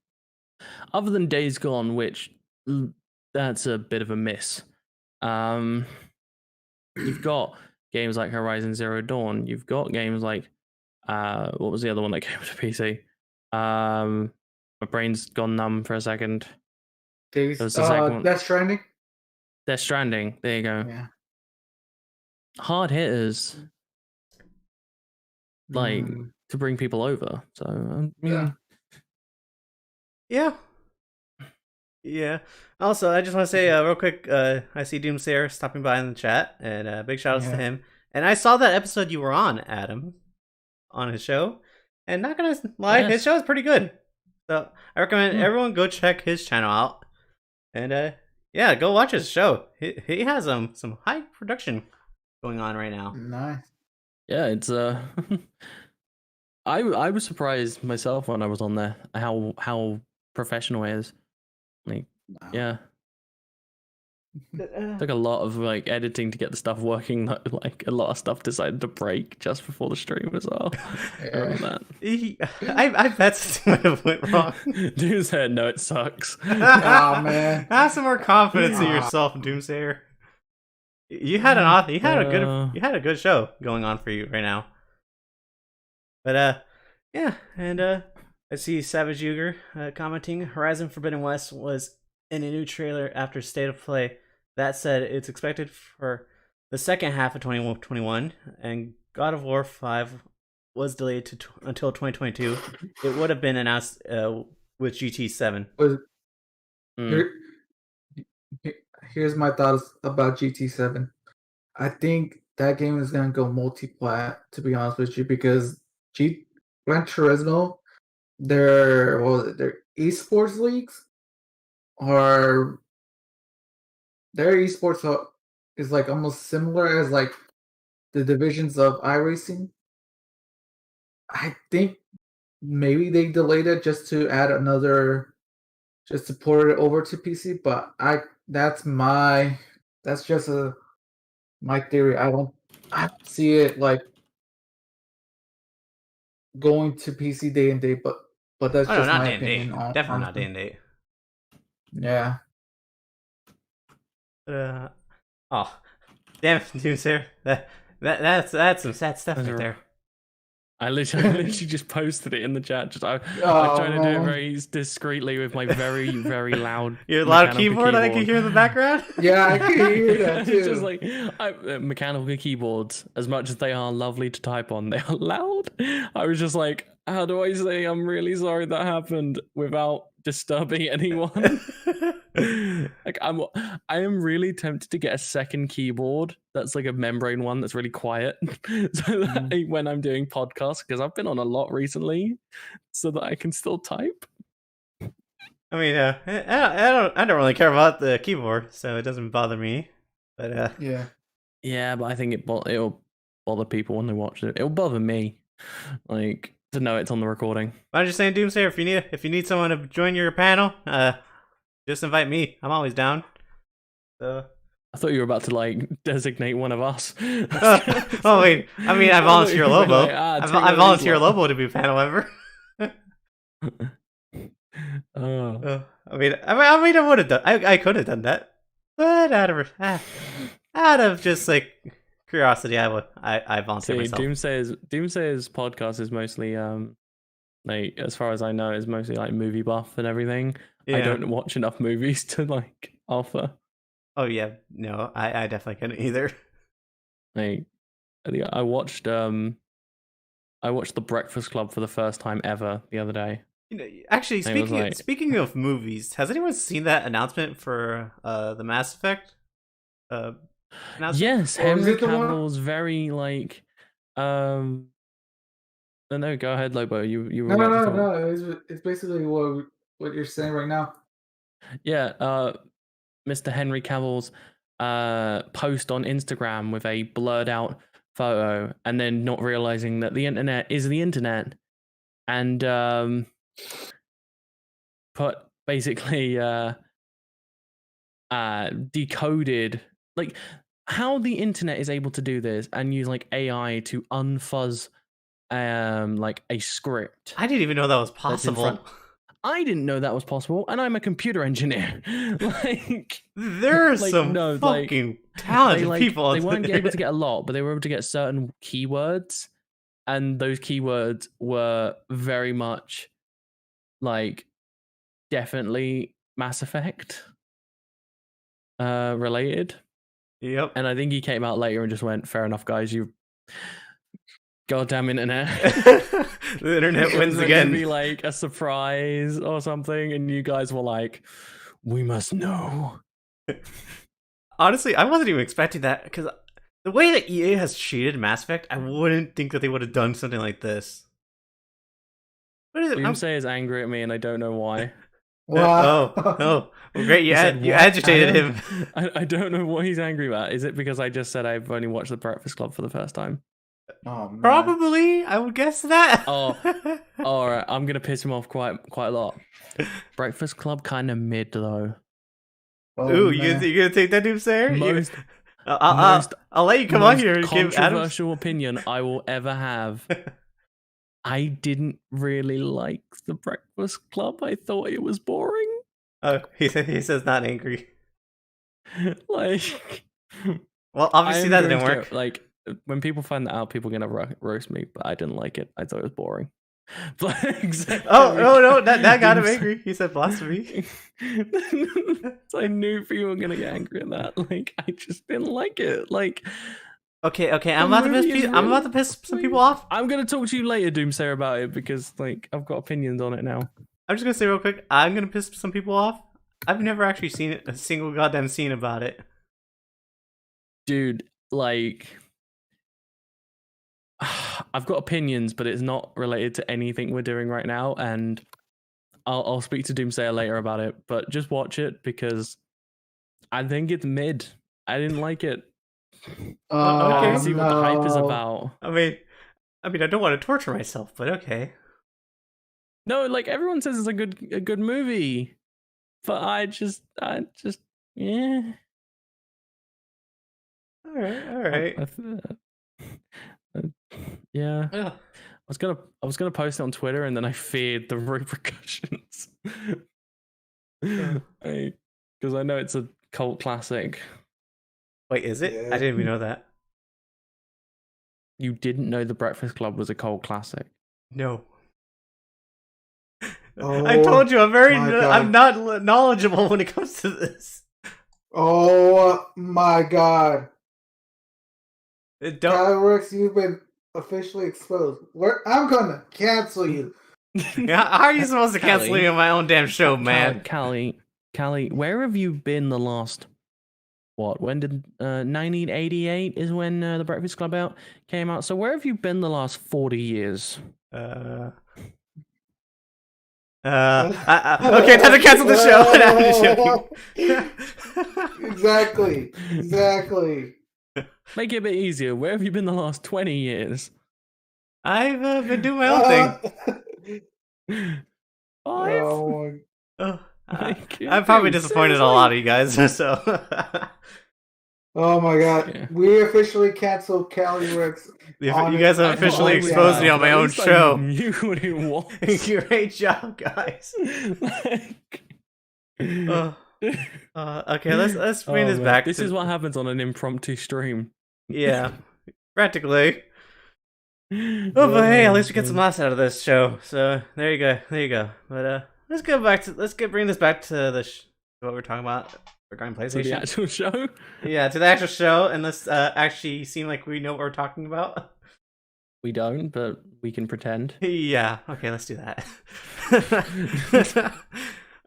other than Days Gone, which that's a bit of a miss. You've got games like Horizon Zero Dawn. You've got games like what was the other one that came to PC? My brain's gone numb for a second. Death Stranding. Death Stranding. There you go. Yeah. Hard hitters, like to bring people over. So I mean, yeah. Also, I just want to say real quick. I see Doomsayer stopping by in the chat, and big shout outs to him. And I saw that episode you were on, Adam, on his show. And not gonna lie, his show is pretty good. So I recommend everyone go check his channel out. And yeah, go watch his show. He has some high production going on right now. Nice. Yeah, it's I was surprised myself when I was on there how professional it is. Like, yeah. Took a lot of like editing to get the stuff working. Like a lot of stuff decided to break just before the stream as well. I remember that. I bet something might have went wrong. Dude said, "No, it sucks." Oh man, have some more confidence in yourself, Doomsayer. You had a good show going on for you right now. But yeah, and I see Savage Uger commenting, Horizon Forbidden West was in a new trailer after State of Play. That said, it's expected for the second half of 2021, and God of War 5 was delayed until 2022. It would have been announced with GT7. Here's my thoughts about GT7. I think that game is going to go multi-plat, to be honest with you, because Gran Turismo, their esports leagues are their esports is like almost similar as like the divisions of iRacing. I think maybe they delayed it just to add just to port it over to PC, but that's just my theory. I don't see it like going to PC day and date, but that's just my opinion. Definitely not day and date. Yeah. Oh, damn it, Doomsayer. That's some sad stuff right there. I literally just posted it in the chat. I'm trying to do it very discreetly with my very, very loud. Your loud keyboard I can hear in the background. Yeah, I can hear that too. It's just like mechanical keyboards, as much as they are lovely to type on, they are loud. I was just like, how do I say I'm really sorry that happened without disturbing anyone? Like I am really tempted to get a second keyboard that's like a membrane one that's really quiet, so that when I'm doing podcasts, because I've been on a lot recently, so that I can still type. I mean, I don't really care about the keyboard, so it doesn't bother me. But yeah, but I think it'll bother people when they watch it. It'll bother me, like, to know it's on the recording. I'm just saying, Doomsayer, if you need someone to join your panel, just invite me. I'm always down. So I thought you were about to like designate one of us. Oh wait, I mean I volunteer Lobo. Like, I volunteer Lobo to be a panel member. I mean I would have done. I could have done that, but out of just like curiosity, I volunteer myself. Doomsayer's podcast is mostly like, as far as I know, is mostly like movie buff and everything. Yeah. I don't watch enough movies to like offer. Oh yeah, no, I definitely couldn't either. Like, I watched The Breakfast Club for the first time ever the other day. You know, actually, speaking of movies, has anyone seen that announcement for the Mass Effect? Yes, Henry Cavill's very like No, go ahead, Lobo. You were No, no, about to no, talk. no. It's basically what you're saying right now. Yeah, Mr. Henry Cavill's post on Instagram with a blurred out photo, and then not realizing that the internet is the internet, and put basically decoded like how the internet is able to do this and use like AI to unfuzz like a script. I didn't even know that was that's in front. possible. I didn't know that was possible, and I'm a computer engineer. Like There are like, some no, like, fucking talented people. They out weren't there. able to get a lot, but they were able to get certain keywords, and those keywords were very much like definitely Mass Effect related. Yep. And I think he came out later and just went, "Fair enough, guys. You goddamn internet." The internet It was wins meant to again. be like a surprise or something, and you guys were like, "We must know." Honestly, I wasn't even expecting that because the way that EA has cheated Mass Effect, I wouldn't think that they would have done something like this. What is it? Doomsday is angry at me, and I don't know why. Wow. Oh, well, great! You He said, you "What, agitated Adam?" him. I don't know what he's angry about. Is it because I just said I've only watched The Breakfast Club for the first time? Oh, man. Probably, I would guess that. Oh, all right. I'm gonna piss him off quite a lot. Breakfast Club kind of mid though. Oh, Ooh, man. you gonna take that, Doomsayer? Most I'll let you come on most here and give Adam. controversial opinion I will ever have. I didn't really like The Breakfast Club. I thought it was boring. Oh, he says not angry. Like, Well, obviously that didn't work. Like, when people find that out, people are gonna roast me. But I didn't like it. I thought it was boring. But exactly. Oh no, that got him angry. He said blasphemy. So I knew people were gonna get angry at that. Like, I just didn't like it. Like, Okay, I'm about to piss some people off. I'm gonna talk to you later, Doomsayer, about it because like I've got opinions on it now. I'm just gonna say real quick, I'm gonna piss some people off. I've never actually seen a single goddamn scene about it. Dude, like, I've got opinions, but it's not related to anything we're doing right now, and I'll speak to Doomsayer later about it. But just watch it because I think it's mid. I didn't like it. I Okay. don't see what the hype is about. I mean, I don't want to torture myself, but okay. No, like everyone says it's a good movie, but I just yeah. All right. Yeah. Ugh. I was gonna post it on Twitter, and then I feared the repercussions. Because I know it's a cult classic. Wait, is it? Yeah. I didn't even know that. You didn't know The Breakfast Club was a cult classic? No. Oh, I told you I'm God. not knowledgeable when it comes to this. Oh my God. Don't. Kyleworks, you've been officially exposed. I'm gonna cancel you. How are you supposed to cancel Callie. me on my own damn show, man? Callie, where have you been the last? What? When did 1988 is when The Breakfast Club came out? So where have you been the last 40 years? Okay, time to cancel the show. No, I'm just joking. Exactly. Make it a bit easier. Where have you been the last 20 years? I've been doing my own thing. 5? Oh, Oh, Like, I'm probably dude, disappointed in a lot of you guys. So, oh my God. Yeah. We officially canceled Kyleworks. you guys have officially exposed me on my own show. You what it was. Great job, guys. Okay, let's bring this back. This is what happens on an impromptu stream. Yeah, practically. Oh, but hey, at least we get some laughs out of this show. So there you go. But let's bring this back to what we're talking about regarding PlayStation. To the actual show. Yeah, to the actual show, and let's actually seem like we know what we're talking about. We don't, but we can pretend. Yeah. Okay, let's do that.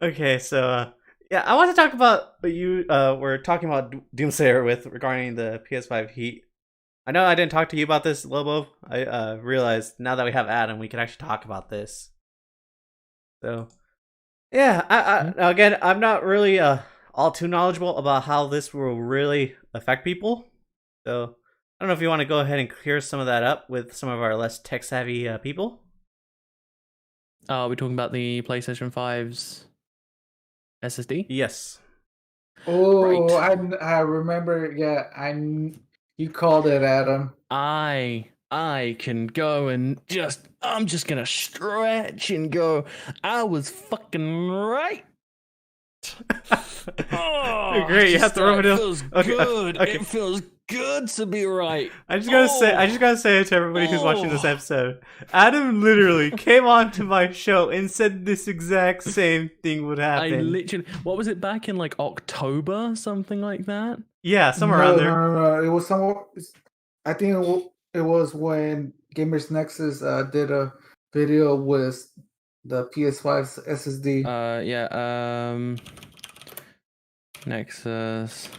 Okay, so yeah, I want to talk about what you were talking about Doomsayer with regarding the PS5 Heat. I know I didn't talk to you about this, Lobo. I realized now that we have Adam, we can actually talk about this. So, yeah, again, I'm not really all too knowledgeable about how this will really affect people. So, I don't know if you want to go ahead and clear some of that up with some of our less tech savvy people. Are we talking about the PlayStation 5's SSD? Yes. Oh, Right. I remember. Yeah, you called it, Adam. I can go and I'm just gonna stretch and go, I was fucking right. Oh, Great, you have to rub it in. feels Okay, good. okay. It feels good to be right. I just gotta say it to everybody who's watching this Oh. episode. Adam literally came onto my show and said this exact same thing would happen. I literally, what was it, back in like October, something like that? Yeah, somewhere around there. No. It was somewhere. I think it was when Gamers Nexus did a video with the PS5's SSD. Nexus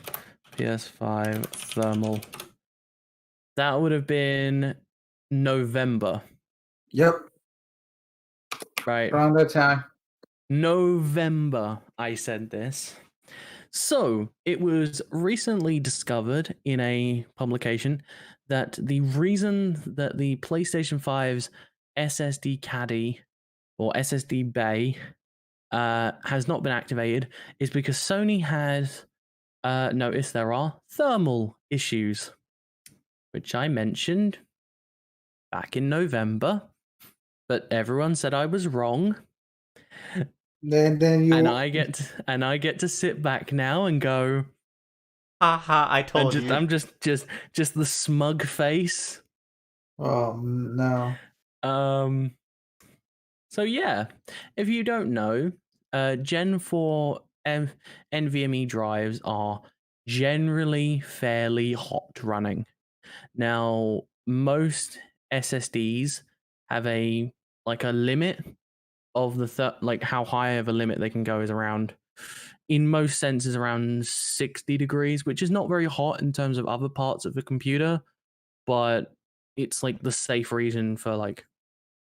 PS5 thermal. That would have been November, Yep, right? around that time. November, I said this. So, it was recently discovered in a publication that the reason that the PlayStation 5's SSD caddy or SSD bay has not been activated is because Sony had noticed there are thermal issues, which I mentioned back in November, but everyone said I was wrong. Then you And I get to sit back now and go, Haha, I told you. I'm just the smug face. Oh no. So yeah, if you don't know, Gen 4 NVMe drives are generally fairly hot running. Now, most SSDs have a limit of the like how high of a limit they can go is around, in most senses, around 60 degrees, which is not very hot in terms of other parts of the computer, but it's like the safe reason for like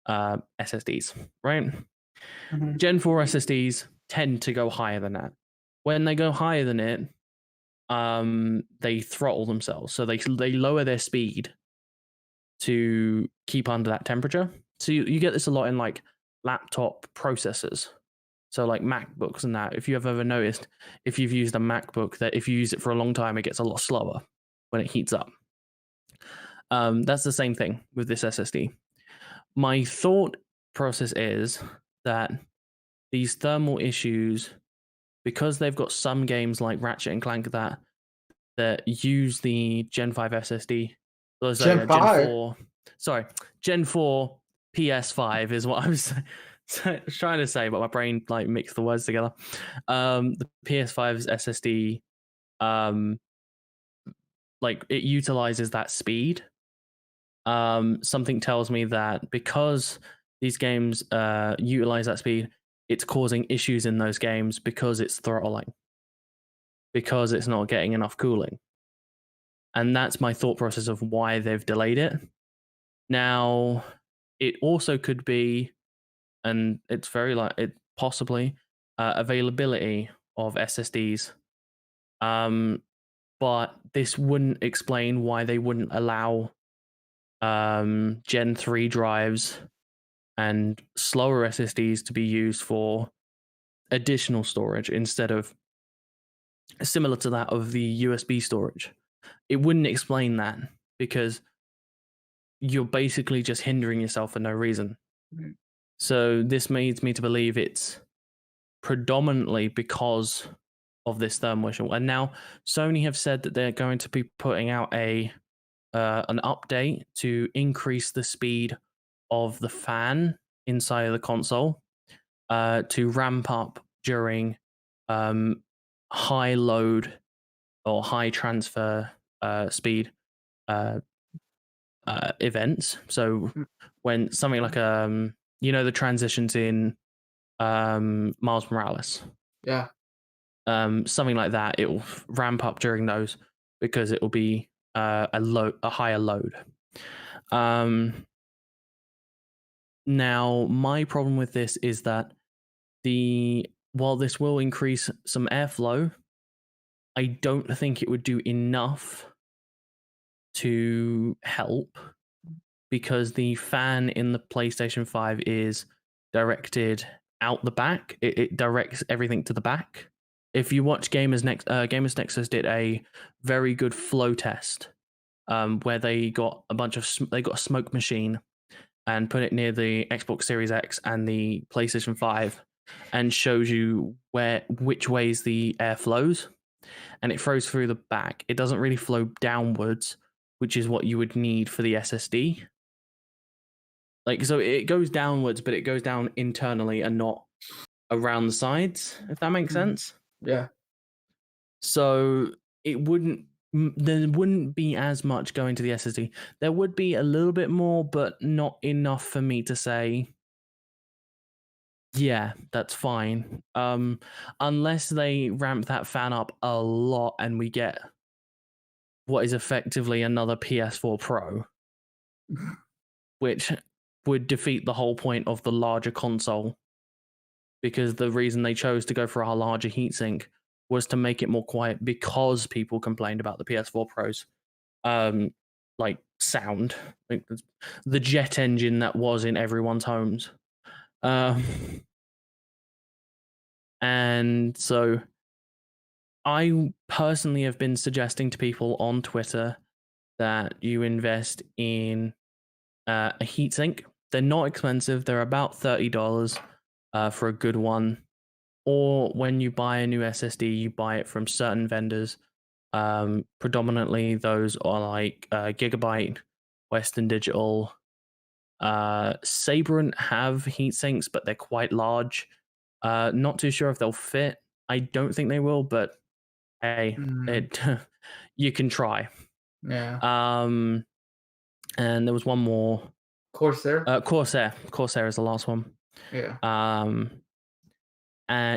SSDs, right? Mhm. Gen 4 SSDs tend to go higher than that. When they go higher than it, they throttle themselves, so they lower their speed to keep under that temperature. So you get this a lot in like laptop processors, so like MacBooks and that. If you have ever noticed, if you've used a MacBook, that if you use it for a long time, it gets a lot slower when it heats up. That's the same thing with this SSD. My thought process is that these thermal issues, because they've got some games like Ratchet and Clank that use the Gen 5 SSD, Gen 5? Gen 4 PS5 is what I was trying to say, but my brain like mixed the words together. The PS5's SSD, like it utilizes that speed. Something tells me that because these games utilize that speed, it's causing issues in those games because it's throttling, because it's not getting enough cooling. And that's my thought process of why they've delayed it. Now, it also could be, and it's very possibly availability of SSDs. But this wouldn't explain why they wouldn't allow Gen 3 drives and slower SSDs to be used for additional storage instead of similar to that of the USB storage. It wouldn't explain that because you're basically just hindering yourself for no reason. Mm. So this leads me to believe it's predominantly because of this thermal issue. And now Sony have said that they're going to be putting out an update to increase the speed of the fan inside of the console to ramp up during high load or high transfer speed events. So when something like the transitions in Miles Morales, Yeah. something like that, it will ramp up during those because it will be a higher load. Now, my problem with this is that while this will increase some airflow, I don't think it would do enough to help, because the fan in the PlayStation 5 is directed out the back. It directs everything to the back. If you watch Gamers Nexus did a very good flow test, where they got a smoke machine and put it near the Xbox Series X and the PlayStation 5, and shows you which ways the air flows, and it flows through the back. It doesn't really flow downwards, which is what you would need for the SSD. Like, so it goes downwards, but it goes down internally and not around the sides, if that makes sense. Yeah. So there wouldn't be as much going to the SSD. There would be a little bit more, but not enough for me to say, yeah, that's fine. Unless they ramp that fan up a lot and we get what is effectively another PS4 Pro, which would defeat the whole point of the larger console, because the reason they chose to go for a larger heatsink was to make it more quiet, because people complained about the PS4 Pros like sound, like the jet engine that was in everyone's homes. And so I personally have been suggesting to people on Twitter that you invest in a heatsink. They're not expensive. They're about $30 for a good one. Or when you buy a new SSD, you buy it from certain vendors. Predominantly, those are like Gigabyte, Western Digital. Sabrent have heatsinks, but they're quite large. Not too sure if they'll fit. I don't think they will, but hey, you can try. Yeah. And there was one more. Corsair. Corsair is the last one. Yeah.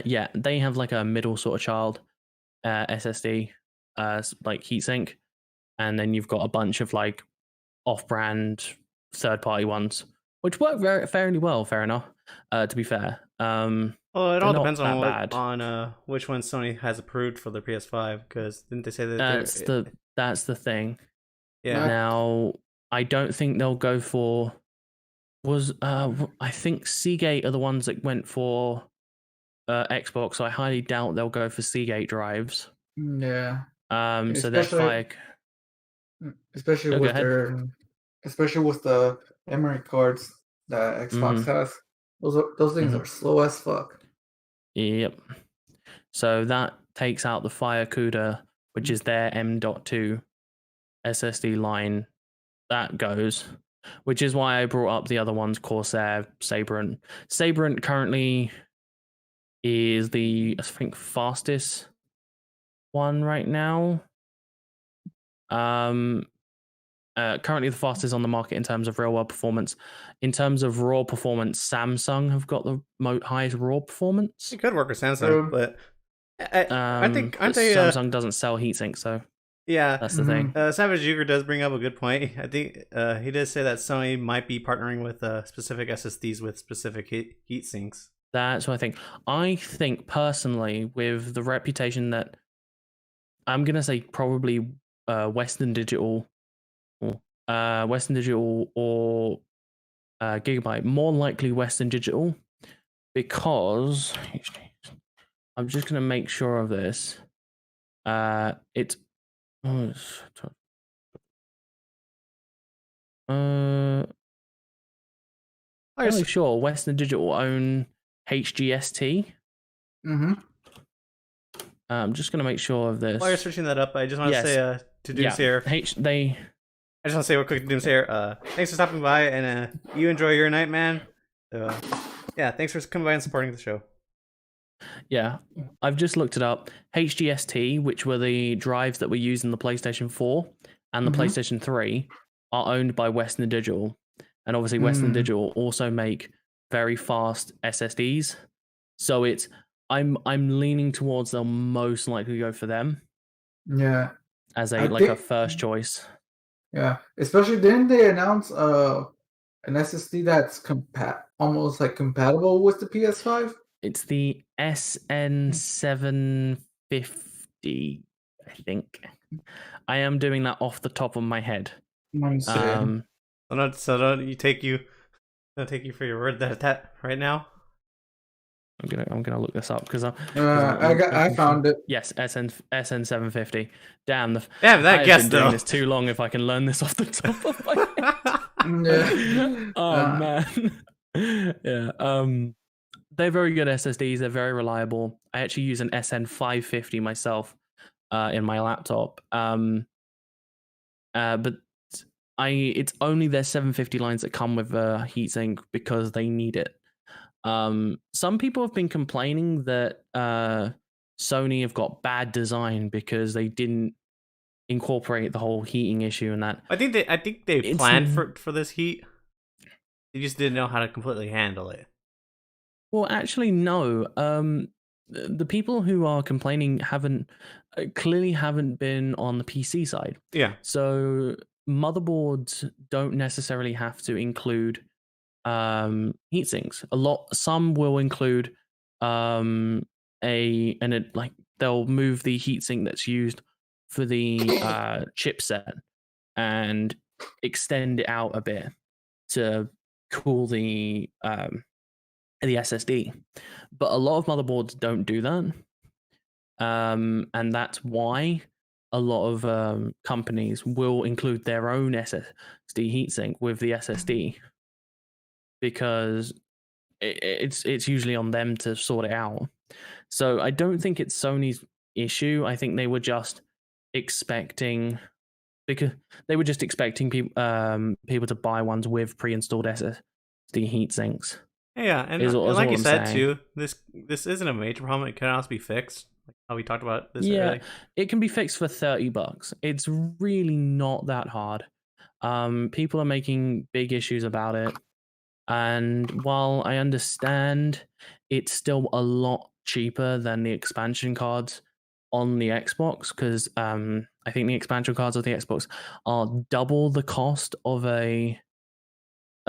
Yeah, they have like a middle sort of child SSD, like heatsink, and then you've got a bunch of like off-brand third-party ones, which work fairly well. Fair enough. To be fair. Well, it all depends on which one Sony has approved for their PS5. Because didn't they say that? That's the thing. Yeah. Now, I don't think they'll go for. I think Seagate are the ones that went for Xbox. So I highly doubt they'll go for Seagate drives. Yeah. So that's like. Especially with the memory cards that Xbox has. Those things are slow as fuck. Yep. So that takes out the FireCuda, which is their M.2 SSD line. That goes, which is why I brought up the other ones, Corsair, Sabrent. Sabrent currently is the, I think, fastest one right now. Currently the fastest on the market in terms of real world performance. In terms of raw performance, Samsung have got the highest raw performance. It could work with Samsung, but I think Samsung doesn't sell heatsink, so yeah, that's the thing. Savage Uger does bring up a good point. I think he does say that Sony might be partnering with specific SSDs with specific heat sinks. That's what I think. I think personally, with the reputation that I'm gonna say, probably Western Digital or Gigabyte, more likely Western Digital, because I'm just gonna make sure of this. It's I'm sure Western Digital own HGST. I'm just gonna make sure of this. While you're searching that up, I just want to say to Doomsayer. I just want to say real quick to Doomsayer, thanks for stopping by, and you enjoy your night, man. So, yeah, thanks for coming by and supporting the show. Yeah, I've just looked it up. HGST, which were the drives that were used in the PlayStation 4 and the PlayStation 3, are owned by Western Digital. And obviously Western Digital also make very fast SSDs. So I'm leaning towards they'll most likely go for them. Yeah. as I a like a think- first choice. Yeah, especially didn't they announce an SSD that's almost like compatible with the PS5? It's the SN750, I think. I am doing that off the top of my head. I'm saying. So don't you take you for your word that right now. I'm gonna look this up because I found it. Yes, SN750. Damn, Damn, that I've guess been doing though. this too long. If I can learn this off the top of my head. Yeah. Oh man. Yeah. They're very good SSDs. They're very reliable. I actually use an SN550 myself in my laptop. But it's only their 750 lines that come with a heatsink because they need it. Some people have been complaining that Sony have got bad design because they didn't incorporate the whole heating issue and that. I think they It's planned for this heat. They just didn't know how to completely handle it. Well, actually, no. The people who are complaining clearly haven't been on the PC side. Yeah. So motherboards don't necessarily have to include heatsinks. Some will include like they'll move the heatsink that's used for the chipset and extend it out a bit to cool the SSD. But a lot of motherboards don't do that. And that's why a lot of companies will include their own SSD heatsink with the SSD because it's usually on them to sort it out. So I don't think it's Sony's issue. I think they were just expecting people to buy ones with pre-installed SSD heatsinks. Yeah, and like you said too, this isn't a major problem. It can also be fixed. Like how we talked about this earlier. It can be fixed for $30. It's really not that hard. People are making big issues about it. And while I understand it's still a lot cheaper than the expansion cards on the Xbox, because I think the expansion cards of the Xbox are double the cost of a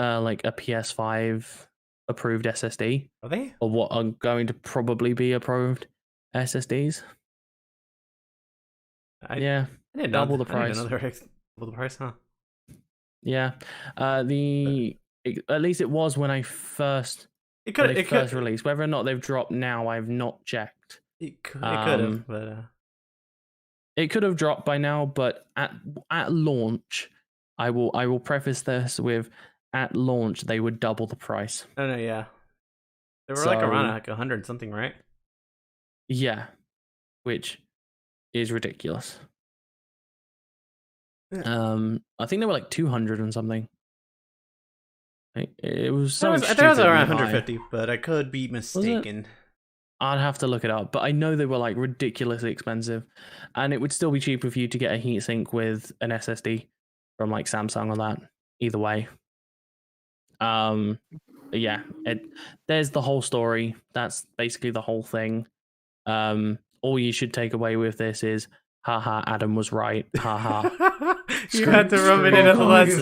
PS5 approved SSD. Are they? Or what are going to probably be approved SSDs. I didn't double the price. price. Double the price, huh? Yeah. At least it was when I first released. Whether or not they've dropped now, I've not checked. It could have, but it could have dropped by now. But at launch, I will preface this with at launch they would double the price. Oh no, yeah, they were like around like 100 something, right? Yeah, which is ridiculous. I think they were like 200 and something. It was so. I thought it was around 150, but I could be mistaken. I'd have to look it up, but I know they were like ridiculously expensive, and it would still be cheaper for you to get a heatsink with an SSD from like Samsung or that. Either way, yeah, there's the whole story. That's basically the whole thing. All you should take away with this is, haha, Adam was right. Haha. You had to rub it in at the last.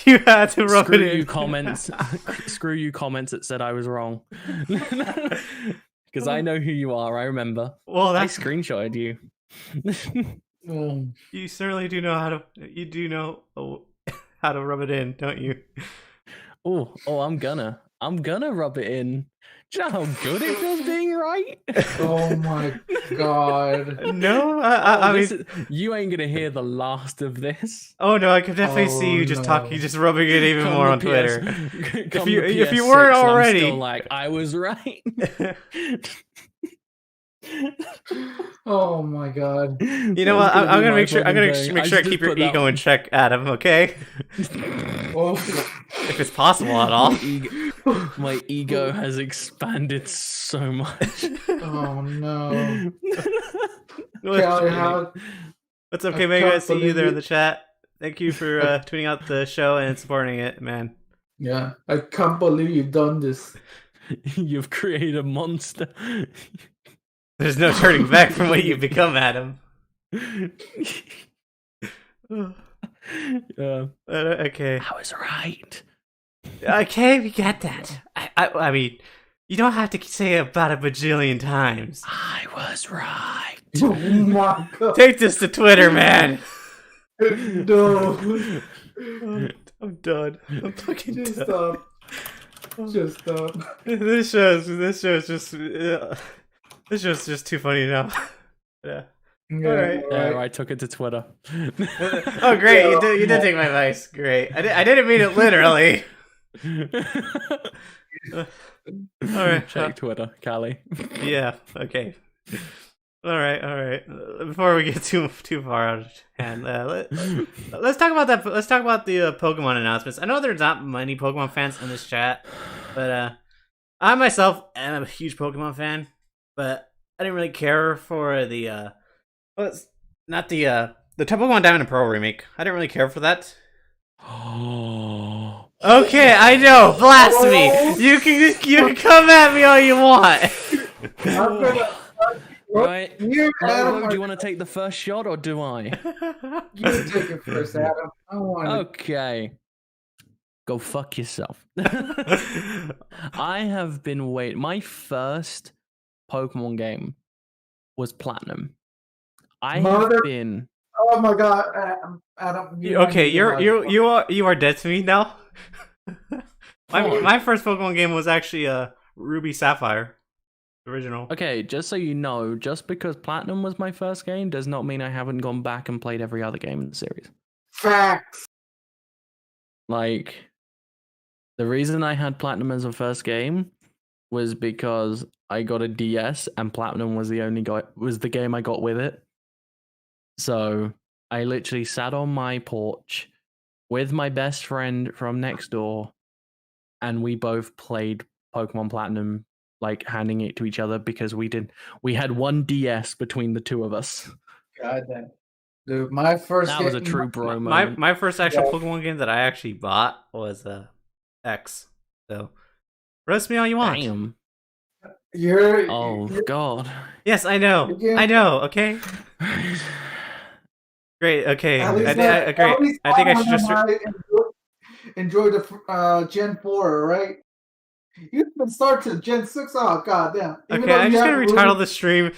You had to rub it in. Screw you comments that said I was wrong. Because I know who you are. I remember. Well, I screenshotted you. You certainly do know how to. You do know how to rub it in, don't you? Oh, I'm gonna rub it in. Do you know how good it feels being right? Oh my god. No, I mean, you ain't gonna hear the last of this. Oh no, I can definitely see you just talking, just rubbing it even more on Twitter. If you weren't already, I'm still like, I was right. Oh my god. You know what? I'm gonna make sure. I'm gonna make sure I keep your ego in check, Adam. Okay. If it's possible at all. My ego has expanded so much. Oh no. What's up, K-Mega? I see you there in the chat. Thank you for tweeting out the show and supporting it, man. Yeah, I can't believe you've done this. You've created a monster. There's no turning back from what you've become, Adam. Yeah. Okay. I was right. Okay, we get that. I mean, you don't have to say it about a bajillion times. I was right. Oh my god. Take this to Twitter, man. No. I'm done. I'm fucking Just done. stop. Just stop. This show's just too funny now. Yeah. Yeah, Alright. Yeah, I took it to Twitter. Oh, great! You did take my advice. Great. I didn't mean it literally. All right. Check Twitter, Callie. Yeah. Okay. All right. Before we get too far out of hand, let's talk about that. Let's talk about the Pokemon announcements. I know there's not many Pokemon fans in this chat, but I myself am a huge Pokemon fan. But I didn't really care for the well, it's not the Pokemon Diamond and Pearl remake. I didn't really care for that. Okay, I know, blasphemy. You can come at me all you want. I'm gonna, Right. you, Adam, Do you want to take the first shot or do I? you take it first, Adam. I want Okay. Go fuck yourself. I have been waiting. My first Pokemon game was Platinum. I have been. Oh my god, Adam. Okay, you are dead to me now. My first Pokemon game was actually Ruby Sapphire, original. Okay, just so you know, just because Platinum was my first game does not mean I haven't gone back and played every other game in the series. Facts. Like, the reason I had Platinum as a first game was because I got a DS and Platinum was the game I got with it. So I literally sat on my porch with my best friend from next door, and we both played Pokemon Platinum, like handing it to each other because we had one DS between the two of us. God damn. Dude, my first That game, was a true bro moment. My first actual Pokemon game that I actually bought was X. So roast me all you want. Damn. You're God. Yes, I know. I know. Okay. Great. Okay. Great. I think I should just enjoy the Gen 4, right? You can start to Gen 6. Oh god damn. Okay, I'm just gonna retitle the stream.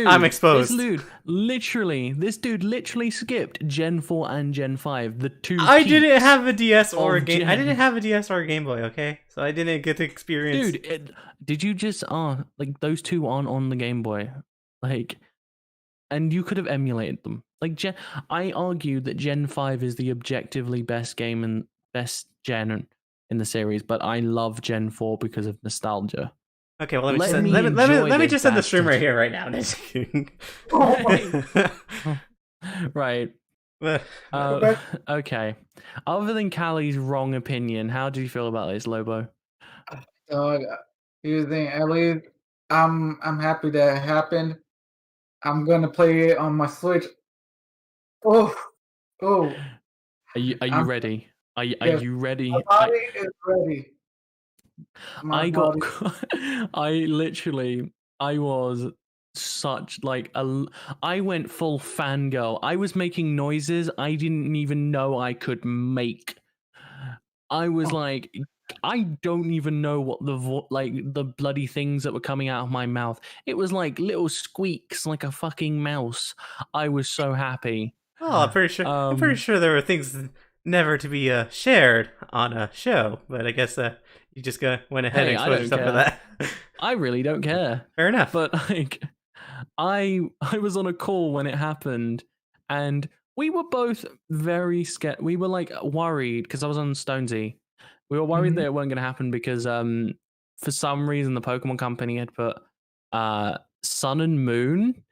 I'm exposed. This dude literally skipped Gen 4 and Gen 5. The two. I didn't have a DS or a of game. Gen. I didn't have a DS or a Game Boy. Okay, so I didn't get to experience. Dude, did you just like those two aren't on the Game Boy, like, and you could have emulated them. Like I argue that Gen 5 is the objectively best game and best gen in the series, but I love Gen 4 because of nostalgia. Okay, well let me just end the stream right here, right now. Right. Okay. Other than Callie's wrong opinion, how do you feel about this, Lobo? Dog, here's the thing. At least I'm happy that it happened. I'm gonna play it on my Switch. Oh. Are you ready? Are you ready? My body is ready. I was such like I went full fangirl. I was making noises I didn't even know I could make. I was like, I don't even know what the bloody things that were coming out of my mouth. It was like little squeaks, like a fucking mouse. I was so happy. Oh, I'm pretty sure there were things never to be shared on a show, but I guess you just went ahead and exposed yourself to that. I really don't care. Fair enough. But like, I was on a call when it happened, and we were both very scared. We were like worried because I was on Stonesy. We were worried that it wasn't going to happen because for some reason the Pokemon Company had put Sun and Moon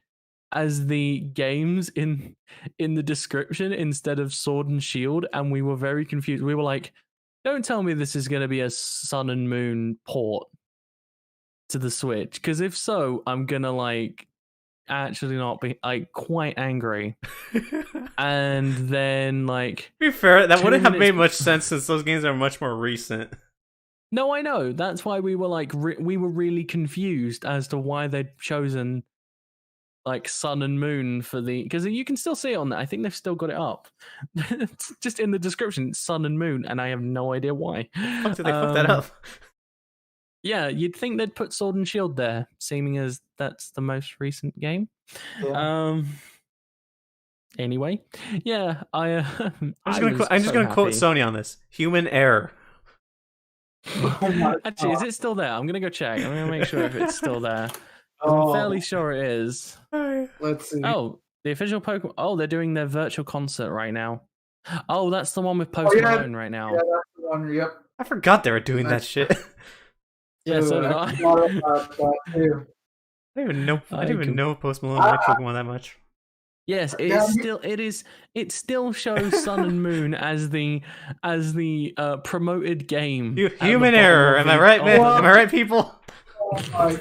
as the games in the description instead of Sword and Shield, and we were very confused. We were like, don't tell me this is going to be a Sun and Moon port to the Switch, because if so, I'm gonna like actually not be like quite angry. And then like, to be fair, that wouldn't have made much sense since those games are much more recent. No, I know. That's why we were like we were really confused as to why they'd chosen like sun and moon for the because you can still see it on there. I think they've still got it up. It's just in the description, sun and moon, and I have no idea why. How did they fuck that up? Yeah, you'd think they'd put Sword and Shield there, seeming as that's the most recent game. Yeah. Anyway, yeah, I'm just gonna quote Sony on this: human error. Actually, is it still there? I'm gonna go check. I'm gonna make sure if it's still there. Oh, I'm fairly sure it is. let's see. Oh, the official Pokemon. Oh, they're doing their virtual concert right now. Oh, that's the one with Post Malone right now. Yeah, that's the one. Yep. I forgot they were doing that shit. Yeah, so did I I. forgot about that too. I didn't even know. I didn't even know Post Malone I- liked Pokemon that much. Yes, Yeah, it still shows Sun and Moon as the promoted game. at the Human bottom error. of Am I the- right, man? of the- Am I right, people? Oh my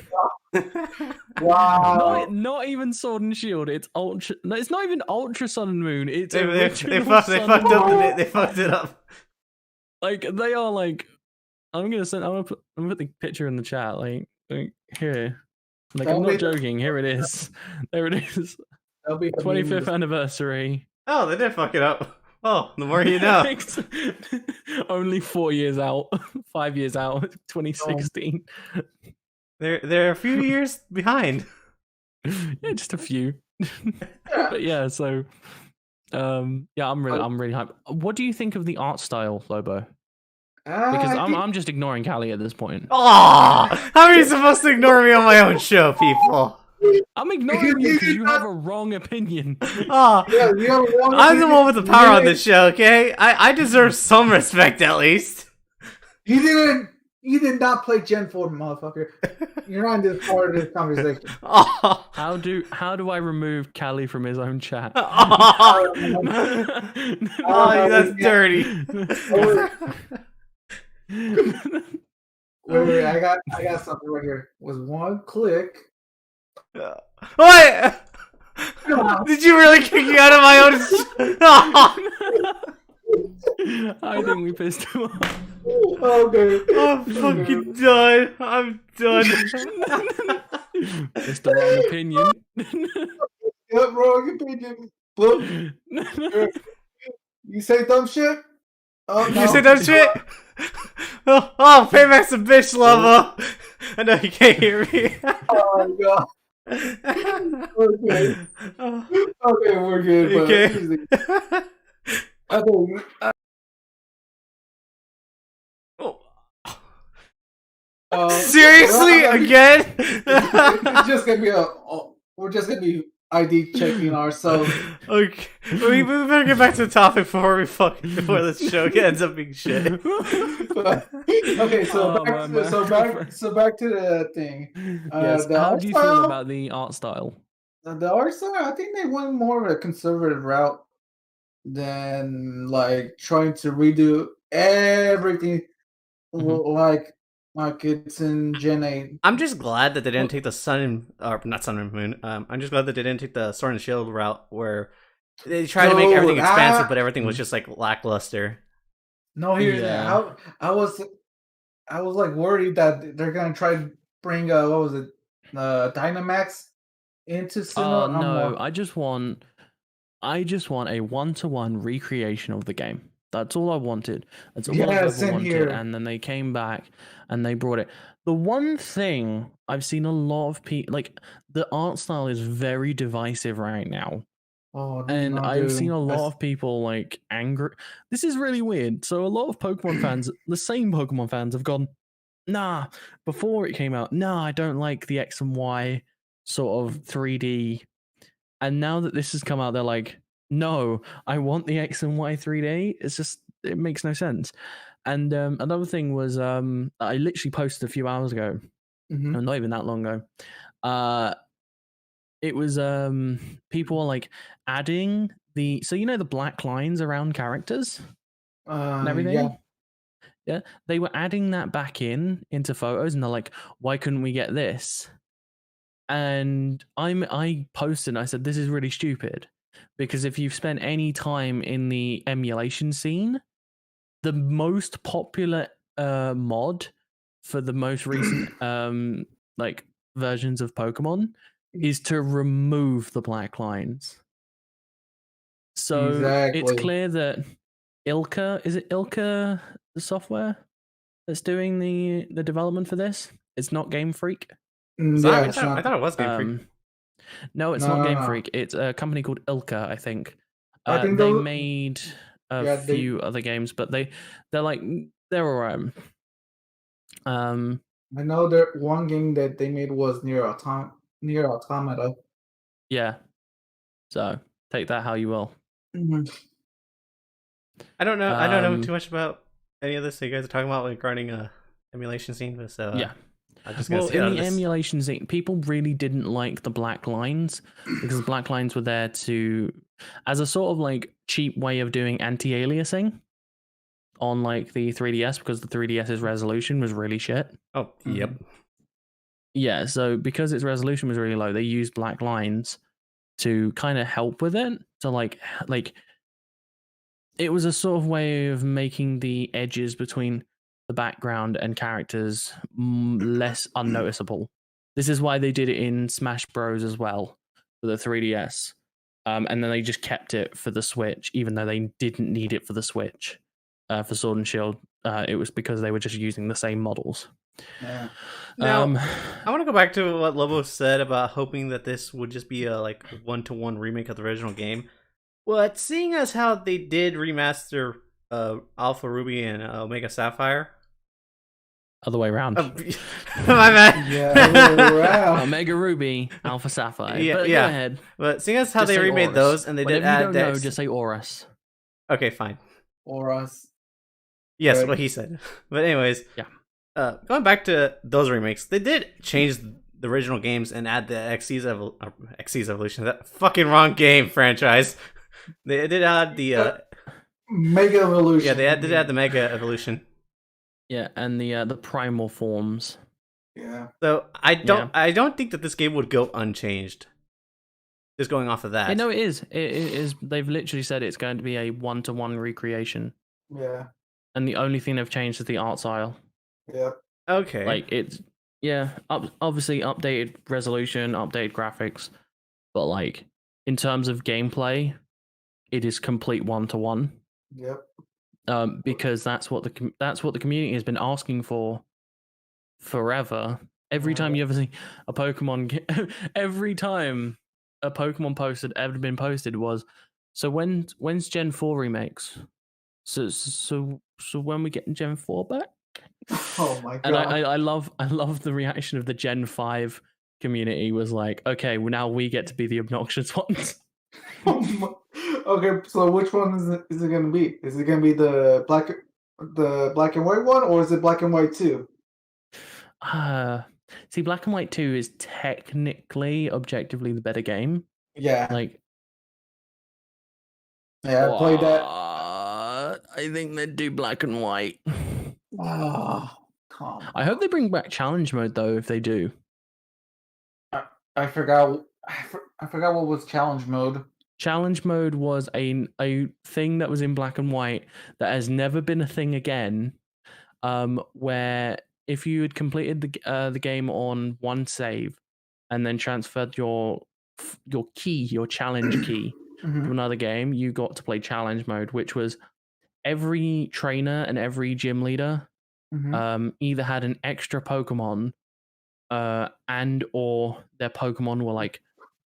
god! Wow. Not even Sword and Shield. It's Ultra. No, it's not even Ultra Sun and Moon. It's They original fucked Sun up. and Moon. They fucked it up. Like they are like. I'm gonna put the picture in the chat. Like here. Like I'm not joking. Here it is. There it is. That'll be 25th anniversary. Oh, they did fuck it up. Oh, the more you know. Only 4 years out. 5 years out. 2016. They're a few years behind. Yeah, just a few. But yeah, so yeah, I'm really hyped. What do you think of the art style, Lobo? Because I'm just ignoring Callie at this point. Oh, how are you supposed to ignore me on my own show, people? I'm ignoring you because you have a wrong opinion. Oh, Yeah, you have one I'm the one with the power on this show, okay? I deserve some respect at least. You did not play Gen 4, motherfucker. You're not in this part of this conversation. Oh, How do I remove Callie from his own chat? oh, that's dirty. Wait, I got something right here. Was one click. What? Did you really kick me out of my own? I think we pissed him off. Okay. I'm fucking done. I'm done. It's the wrong opinion. Yep, wrong opinion. Look, you say dumb shit? Oh, no. You say that shit? Oh, Payback's a bitch, lover. I know you can't hear me. Oh my god. Okay. Okay, we're good. But Okay. Seriously? Again? It's just gonna be we're just gonna be ID checking ourselves. Okay. We better get back to the topic before this show ends up being shit. Okay, so back to the thing. Yes. The How art do you style, feel about the art style? the art style? I think they went more of a conservative route than like trying to redo everything like it's in Gen 8. I'm just glad that they didn't take the not sun and moon. I'm just glad that they didn't take the sword and shield route where they tried to make everything expansive, but everything was just like lackluster. No, here's Yeah. I was like worried that they're gonna try to bring what was it, Dynamax into Sinnoh. Oh no, I just want a 1-to-1 recreation of the game. That's all I wanted. That's all I ever same wanted. here. And then they came back and they brought it. The one thing I've seen a lot of people like the art style is very divisive right now. Oh, And I've seen a lot of people like angry. This is really weird. So a lot of Pokemon fans, the same Pokemon fans, have gone, nah, before it came out, nah, I don't like the X and Y sort of 3D. And now that this has come out, they're like, no, I want the X and Y 3D. It's just, it makes no sense. And another thing was, I literally posted a few hours ago, not even that long ago. It was people were like adding the black lines around characters and everything. Yeah, they were adding that back into photos, and they're like, why couldn't we get this? And I posted and I said, this is really stupid, because if you've spent any time in the emulation scene, the most popular mod for the most recent like versions of Pokemon is to remove the black lines. So it's Exactly. clear that is it Ilka the software that's doing the development for this? It's not Game Freak. Yeah, I it's thought not. it was Game Freak. No, it's No, not no, Game no. Freak. It's a company called Ilka, I think. I think they those- made a Yeah, they- few other games, but they're alright. I know that one game that they made was Near Automata. Yeah. So take that how you will. Mhm. I don't know too Um, much about any of this that you guys are talking about regarding emulation scene. So yeah. I'm just gonna Well, see in how the this. emulation scene, people really didn't like the black lines because the black lines were there as a sort of like cheap way of doing anti-aliasing on like the 3DS because the 3DS's resolution was really shit. Oh, yep. Yeah, so because its resolution was really low, they used black lines to kind of help with it. So like it was a sort of way of making the edges between the background and characters less unnoticeable. This is why they did it in Smash Bros as well for the 3DS. And then they just kept it for the Switch, even though they didn't need it for the Switch. For Sword and Shield, it was because they were just using the same models. Yeah. Now, I want to go back to what Lobo said about hoping that this would just be a like one-to-one remake of the original game. But seeing as how they did remaster Alpha Ruby and Omega Sapphire, Other way around. my bad. Yeah. Omega Ruby, Alpha Sapphire. Yeah, But yeah. go ahead. But seeing as how Just they say remade Aorus. those and they did Whenever you add don't that. know, just say Aorus. Okay, fine. Or us. Yes, Right. what he said. But anyways, Yeah. Going back to those remakes, they did change the original games and add the Xyz Evolution. That fucking wrong game franchise. They did add the Mega Evolution. yeah, they did add the Mega Evolution. Yeah, and the primal forms. Yeah. So I don't think that this game would go unchanged. Just going off of that. Yeah, no, it is. It is. They've literally said it's going to be a one-to-one recreation, Yeah. and the only thing they've changed is the art style. Yeah. Okay. Like it's obviously updated resolution, updated graphics, but like in terms of gameplay, it is complete one-to-one. Yep. Because that's what the community has been asking for forever. Every time you ever see a Pokemon, every time a Pokemon post had ever been posted was, so when's Gen 4 remakes? So when we getting Gen 4 back? Oh my god. And I love the reaction of the Gen 5 community was like, okay, well now we get to be the obnoxious ones. Okay, so which one is it gonna be? Is it gonna be the black and white one, or is it black and white 2? See, Black and White 2 is technically, objectively the better game. Yeah. Like, yeah, I played that. I think they'd do Black and White. Oh, come on. I hope they bring back challenge mode though. If they do, I forgot. I forgot what was challenge mode. challenge mode was a thing that was in Black and White that has never been a thing again. Where if you had completed the game on one save and then transferred your challenge key to another game, you got to play challenge mode, which was every trainer and every gym leader either had an extra Pokemon and or their Pokemon were like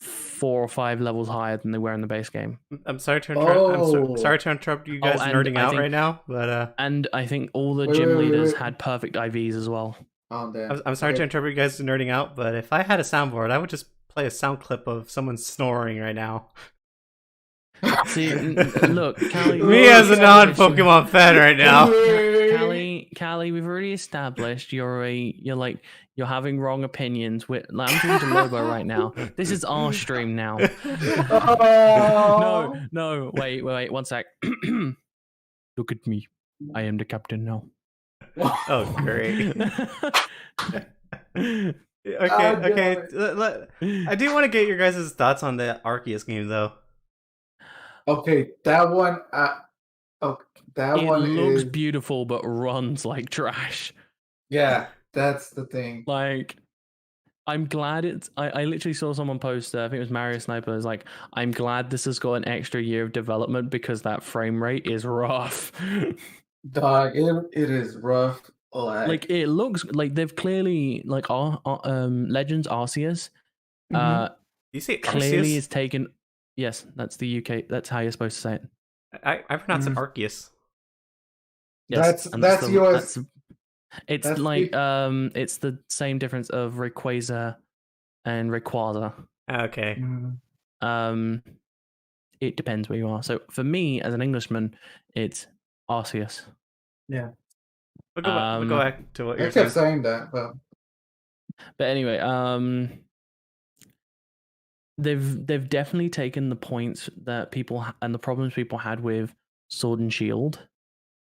4 or 5 levels higher than they were in the base game. I'm sorry to interrupt. I'm sorry to interrupt you guys and nerding I out think- right now, but And I think all the Wait, gym wait, leaders wait. had perfect IVs as well. Oh damn. I'm sorry to interrupt you guys nerding out, but if I had a soundboard, I would just play a sound clip of someone snoring right now. See, look, Callie. Me as a non-Pokemon fan right now. Callie, we've already established you're having wrong opinions. I'm talking to Lobo right now. This is our stream now. Oh. No, wait, 1 sec. Look at me. I am the captain now. Oh, great. Okay. I do want to get your guys' thoughts on the Arceus game, though. Okay, that one. That It one looks is beautiful, but runs like trash. Yeah, that's the thing. Like, I'm glad it's. I literally saw someone post. I think it was Mario Sniper. Is like, I'm glad this has got an extra year of development because that frame rate is rough. Dog, it is rough. Like it looks like they've clearly like Legends Arceus. Mhm. You say Clearly Arceus? is taken. Yes, that's the UK. That's how you're supposed to say it. I pronounce it Mhm. Arceus. Yes, That's the, yours. it's That's like the- it's the same difference of Rayquaza and Rayquaza. Okay. Mhm. It depends where you are. So for me, as an Englishman, it's Arceus. Yeah, We'll go back to what I you're kept saying. saying that, but But anyway, they've definitely taken the points that people and the problems people had with Sword and Shield,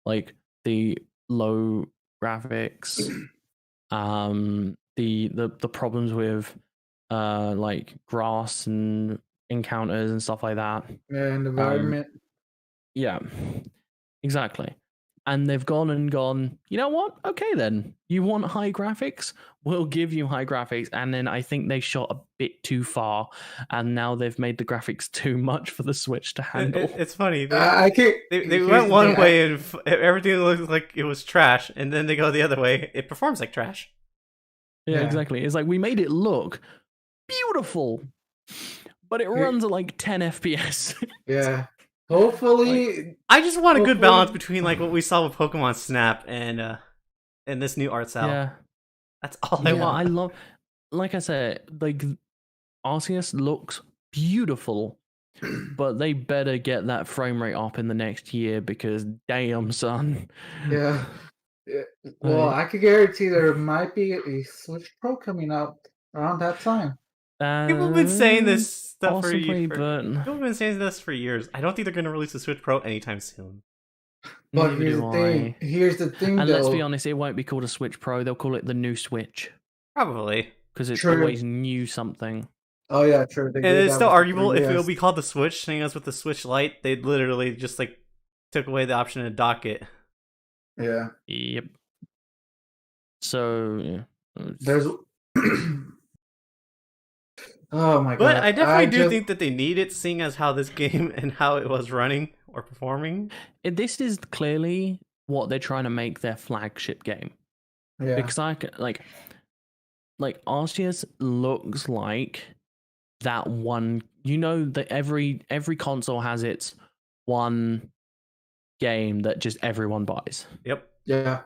like the low graphics, the problems with like grass and encounters and stuff like that. and environment. Yeah, exactly. And they've gone, you know what? Okay, then. You want high graphics? We'll give you high graphics. And then I think they shot a bit too far. And now they've made the graphics too much for the Switch to handle. It's funny. I can't. They here's went the one thing, way and everything looked like it was trash, and then they go the other way. It performs like trash. Yeah, Yeah. exactly. It's like we made it look beautiful, but it runs at like 10 FPS. Yeah. Hopefully, I just want a good Hopefully- balance between like what we saw with Pokemon Snap and this new art style. Yeah. That's all I Yeah, want. I love, like I said, like Arceus looks beautiful, but they better get that frame rate up in the next year because damn, son. yeah. Yeah. Well, Like, I could guarantee there might be a Switch Pro coming out around that time. People have been saying this stuff possibly, for but people have been saying this for years. I don't think they're going to release a Switch Pro anytime soon. But neither here's do the thing. I. Here's the thing, And though. let's be honest, it won't be called a Switch Pro. They'll call it the new Switch Probably. because it's True. always new something. Oh yeah, true. They And did it's that still with the arguable if 3DS. it'll be called the Switch, seeing as with the Switch Lite, they literally just like took away the option to dock it. Yeah. Yep. So yeah. There's. Oh my god. But I definitely do just- think that they need it, seeing as how this game and how it was running or performing. This is clearly what they're trying to make their flagship game. Yeah. Because like Arceus looks like that one. You know that every console has its one game that just everyone buys. Yep. Yeah.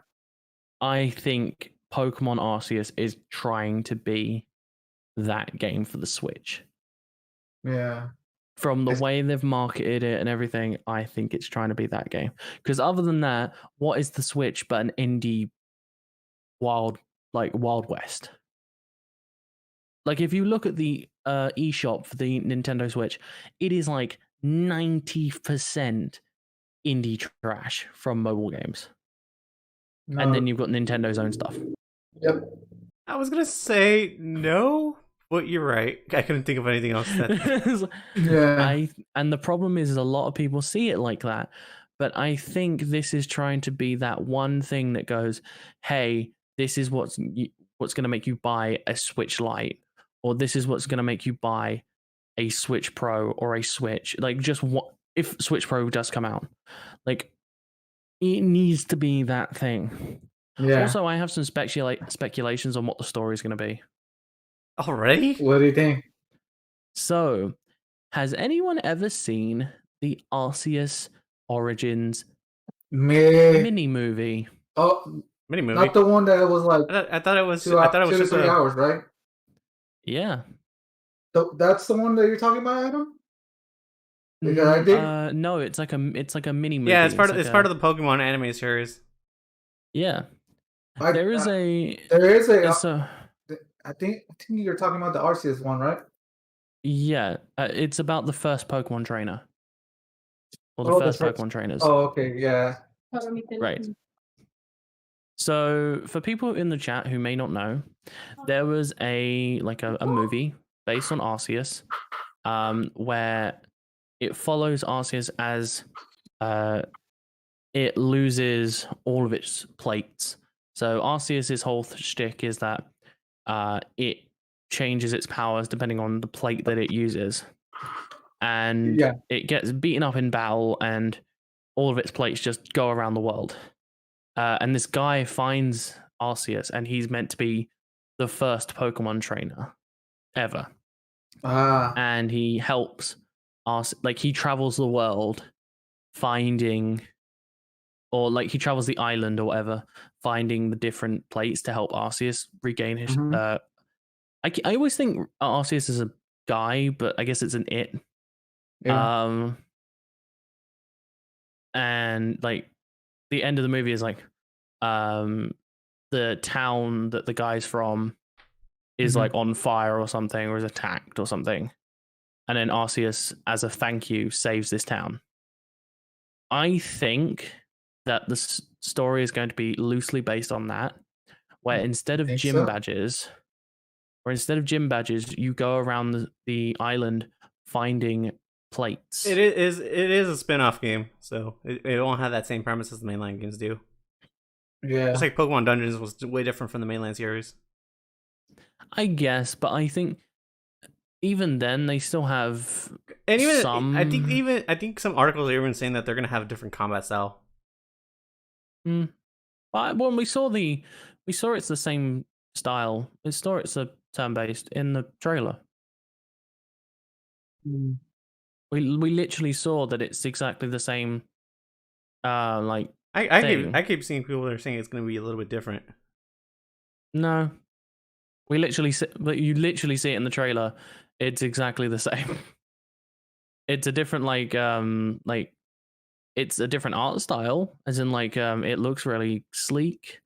I think Pokemon Arceus is trying to be that game for the Switch. Yeah. From the It's- way they've marketed it and everything, I think it's trying to be that game. Because other than that, what is the Switch but an indie Wild West? Like if you look at the eShop for the Nintendo Switch, it is like 90% indie trash from mobile games. No. And then you've got Nintendo's own stuff. Yep. I was gonna say no, but you're right. I couldn't think of anything else. Yeah. And the problem is a lot of people see it like that. But I think this is trying to be that one thing that goes, hey, this is what's going to make you buy a Switch Lite, or this is what's going to make you buy a Switch Pro or a Switch. Like just what if Switch Pro does come out, like it needs to be that thing. Yeah. Also, I have some speculations on what the story is going to be. Already? What do you think? So, has anyone ever seen the Arceus Origins mini movie? Oh, Mini movie. not the one that was like I thought it was. 2 I thought it was to just 3 a. hours, right? Yeah. That's the one that you're talking about, Adam? Because I did. No, it's like a mini movie. Yeah, it's part of like it's part of the Pokemon anime series. Yeah. I- There is There a is a. it's a I think you're talking about the Arceus one, right? yeah, it's about the first Pokemon trainer. Or the Oh, the first first- Pokemon trainers. Oh, okay, yeah. Right. So, for people in the chat who may not know, there was a movie based on Arceus, where it follows Arceus as it loses all of its plates. So Arceus's whole shtick is that it changes its powers depending on the plate that it uses. And Yeah. it gets beaten up in battle, and all of its plates just go around the world. And this guy finds Arceus, and he's meant to be the first Pokemon trainer ever. And he helps like he travels the world finding, or like he travels the island or whatever, finding the different plates to help Arceus regain his. I always think Arceus is a guy, but I guess it's an it. Yeah. And like the end of the movie is like, the town that the guy's from is like on fire or something, or is attacked or something. And then Arceus, as a thank you, saves this town. I think that the story is going to be loosely based on that, where instead of gym badges, you go around the island finding plates. It is a spin-off game, so it won't have that same premise as the mainline games do. Yeah. Just like Pokemon Dungeons was way different from the mainline series. I guess, but I think even then they still have some. I think some articles are even saying that they're gonna have a different combat style. But when we saw it's the same style. It's a turn-based in the trailer. We literally saw that it's exactly the same. Like I keep seeing people that are saying it's gonna be a little bit different. No, you literally see it in the trailer. It's exactly the same. It's a different it's a different art style, as in it looks really sleek,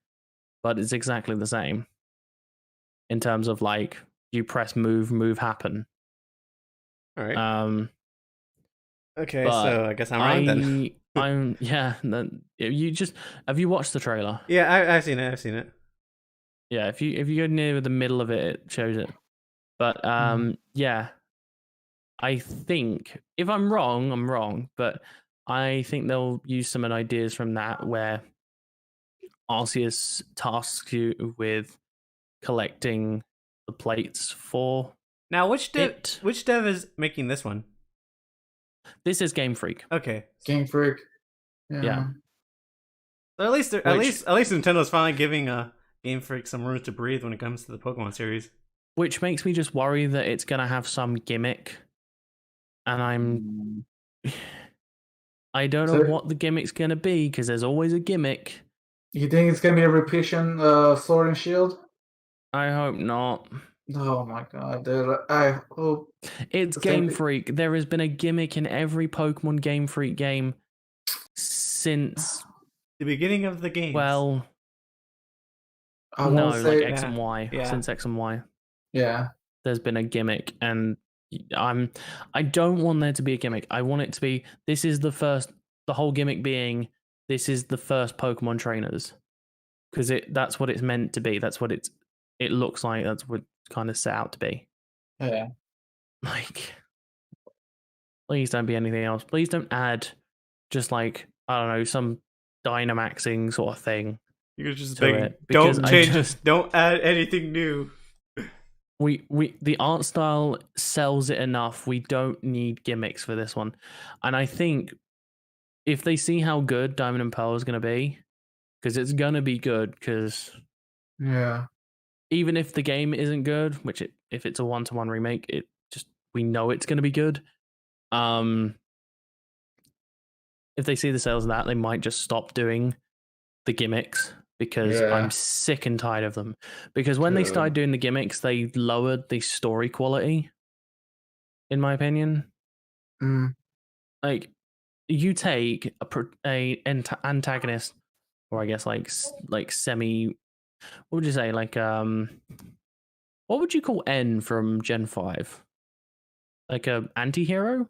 but it's exactly the same in terms of like you press move happen. All right. Okay, so I guess I'm wrong then. Have you watched the trailer? Yeah, I've seen it. Yeah, if you go near the middle of it, it shows it. But yeah, I think if I'm wrong, I'm wrong. But I think they'll use some ideas from that, where Arceus tasks you with collecting the plates for. Now, which dev is making this one? This is Game Freak. Okay, Game Freak. Yeah. So at least Nintendo's finally giving Game Freak some room to breathe when it comes to the Pokemon series. Which makes me just worry that it's gonna have some gimmick, and I don't know what the gimmick's gonna be, because there's always a gimmick. You think it's gonna be a repetition, Sword and Shield? I hope not. Oh my god, dude! I hope it's Game Freak. There has been a gimmick in every Pokemon Game Freak game since the beginning of the game. Well, like X and Y. Yeah. Since X and Y. Yeah. There's been a gimmick, and I don't want there to be a gimmick. I want it to be the whole gimmick being this is the first Pokemon trainers, because that's what it's meant to be. That's what it looks like. That's what it's kind of set out to be. Yeah. Like, please don't be anything else. Please don't add just like, I don't know, some Dynamaxing sort of thing. You're just begging, don't change. Don't add anything new. The art style sells it enough. We don't need gimmicks for this one. And I think if they see how good Diamond and Pearl is going to be, because it's going to be good, because even if the game isn't good, which if it's a 1-to-1 remake, we know it's going to be good. If they see the sales of that, they might just stop doing the gimmicks, because I'm sick and tired of them. Because when they started doing the gimmicks, they lowered the story quality, in my opinion. Like, you take a antagonist, or I guess like semi. What would you say? Like what would you call N from Gen 5? Like a anti-hero?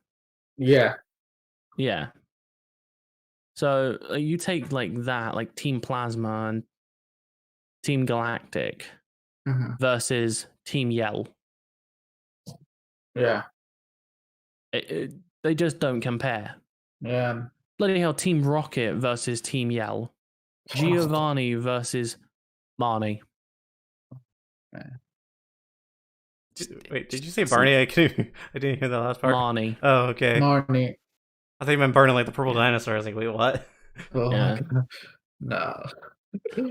Yeah. Yeah. So you take like that, like Team Plasma and Team Galactic versus Team Yell. Yeah. They just don't compare. Yeah. Bloody hell, Team Rocket versus Team Yell. Giovanni versus Marnie. Wait, did you say Barney? I didn't hear the last part. Marnie. Oh, okay. Marnie. I thought you meant Barney like the purple dinosaur. I was like, wait, what? Oh Yeah. my god. No.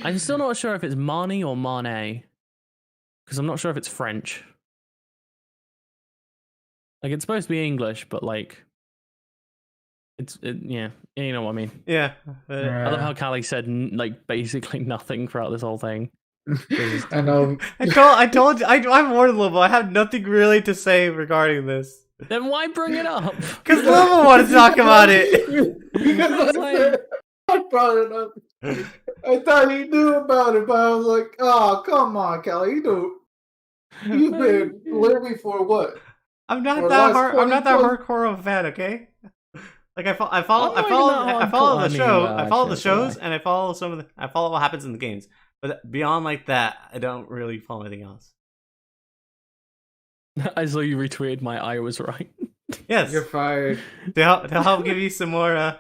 I'm still not sure if it's Marnie or Marnie. Because I'm not sure if it's French. Like, it's supposed to be English, but like... yeah, you know what I mean. Yeah. I love how Callie said like basically nothing throughout this whole thing. I know. I told you, I'm warned Lobo. I have nothing really to say regarding this. Then why bring it up? Because Lobo wanted to talk about it. Because I brought it up. I thought he knew about it, but I was like, "Oh, come on, Kelly, you've been living for what?" I'm not For that last hard. I'm not that 20 hardcore of a fan. Okay. Like I follow I'm not even that I follow hardcore. the show. I mean, I follow the actually, shows, like- and I follow I follow what happens in the games. But beyond like that, I don't really follow anything else. I saw you retweeted my "I was right." Yes, You're fired. to help give you some more.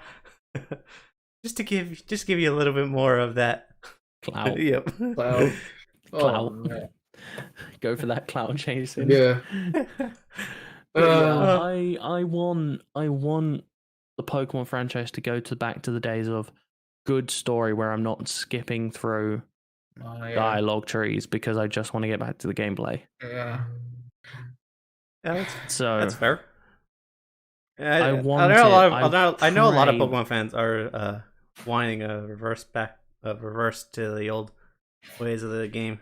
Just to give you a little bit more of that. Clout. Yep. Cloud. Oh, Clout. man. Go for that clout chasing. Yeah. But yeah, I want the Pokemon franchise to go back to the days of good story where I'm not skipping through Yeah. dialogue trees because I just want to get back to the gameplay. Yeah. Yeah, So that's fair. Yeah, I want know a lot it. of I know a lot of crave- Pokemon fans are wanting a reverse to the old ways of the game.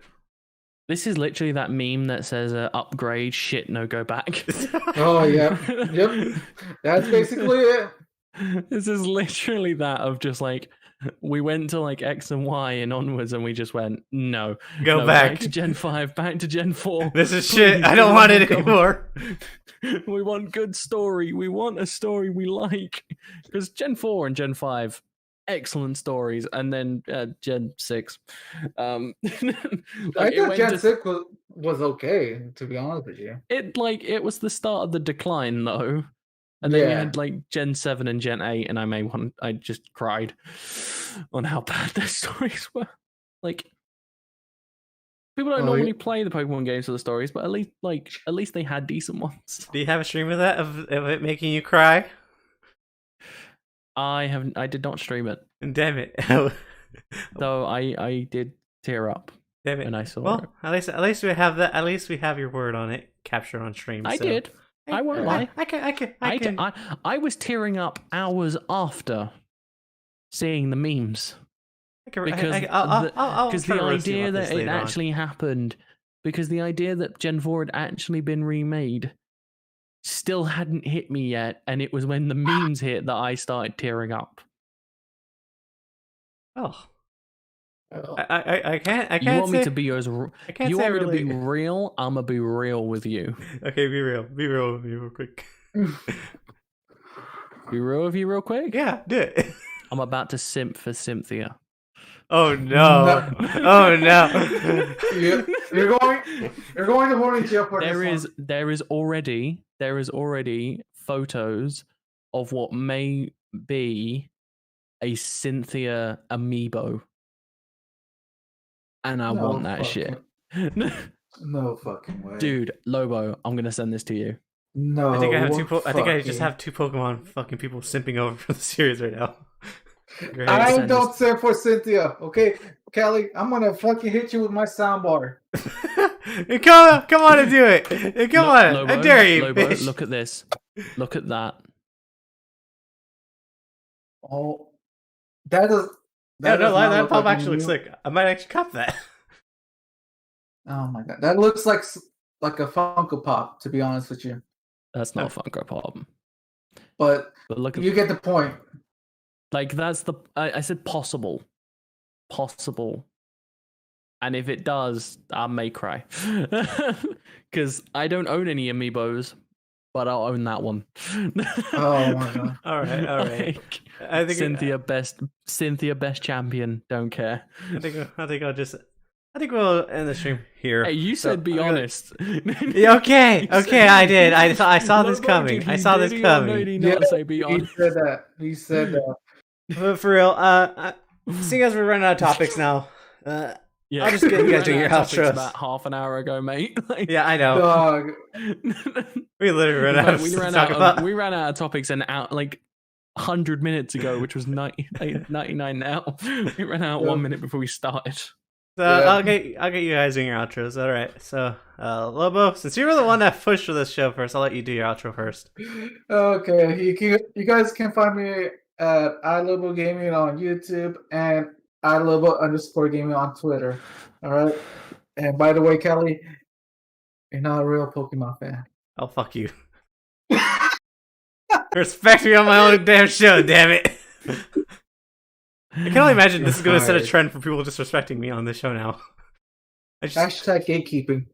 This is literally that meme that says upgrade, shit, no go back. Oh yeah. Yep. That's basically it. This is literally that of just like we went to like X and Y and onwards and we just went no. Go no, back. to Gen 5, back to Gen 4. This is shit. Please, I don't want it go. anymore. We want good story. We want a story we like. Because Gen 4 and Gen 5, excellent stories. And then Gen 6. I thought Gen 6 was okay, to be honest with you. It was the start of the decline though. And then you Yeah. had like Gen 7 and Gen 8, and I just cried on how bad their stories were. Like, people don't normally play the Pokemon games for the stories, but at least they had decent ones. Do you have a stream of that of it making you cry? I did not stream it, Damn it! though I did tear up Damn it! when I saw it. Well, at least we have that. At least we have your word on it captured on stream. I so. did. I won't lie. I can. I was tearing up hours after seeing the memes. Because the idea that it actually happened, because the idea that Gen 4 had actually been remade still hadn't hit me yet, and it was when the memes hit that I started tearing up. I can't. You want me to be I can't you say want me to be really- real? I'm gonna be real with you. Okay, be real with me real quick. Be real with you real quick? Yeah, do it. I'm about to simp for Cynthia. Oh no! Oh no! You're going to hold in jail for There this is already photos of what may be a Cynthia amiibo. And I want that shit. No fucking way. Dude, Lobo, I'm gonna send this to you. No. I think I have I think I just fucking- have two Pokemon fucking people simping over for the series right now. Great. I Send don't this- stand for Cynthia. Okay, Kelly, I'm gonna fucking hit you with my soundbar. Come on and do it. Come on, Lobo, I dare you. Lobo, bitch. look at this. Look at that. Oh, that is. Yeah, no, does not that look pop like actually looks you. sick. I might actually cop that. Oh my god, that looks like a Funko Pop. To be honest with you, That's not Funko Pop. but But look at you get the point. like that's the I said possible. And if it does, I may cry. Because I don't own any amiibos, but I'll own that one. Oh my god. All right. Like, I think Cynthia best champion, don't care. I think we'll end the stream here. Hey, you So, said be I'm gonna- honest. Yeah, okay, You said- I did. I saw this Lobo, coming. did I he- saw this did he or coming. did he not Yeah, say be He honest? said that. He said that. But for real, seeing as we're running out of topics now, Yeah, I'll just get you we guys doing ran your out of topics outros. about half an hour ago, mate. Like, Yeah, I know. Dog. We literally ran out of we stuff ran to talk out about. we ran out of topics and out like 100 minutes ago, which was 99 now. We ran out 1 minute before we started. So Yeah. I'll get you guys doing your outros. All right. So Lobo, since you were the one that pushed for this show first, I'll let you do your outro first. Okay, you guys can find me at iLobo Gaming on YouTube and iLobo_gaming on Twitter. All right. And by the way, Kelly, you're not a real Pokemon fan. Oh, fuck you. Respect me on my own damn show, damn it. I can only imagine this is going to set a trend for people disrespecting me on this show now. Hashtag gatekeeping.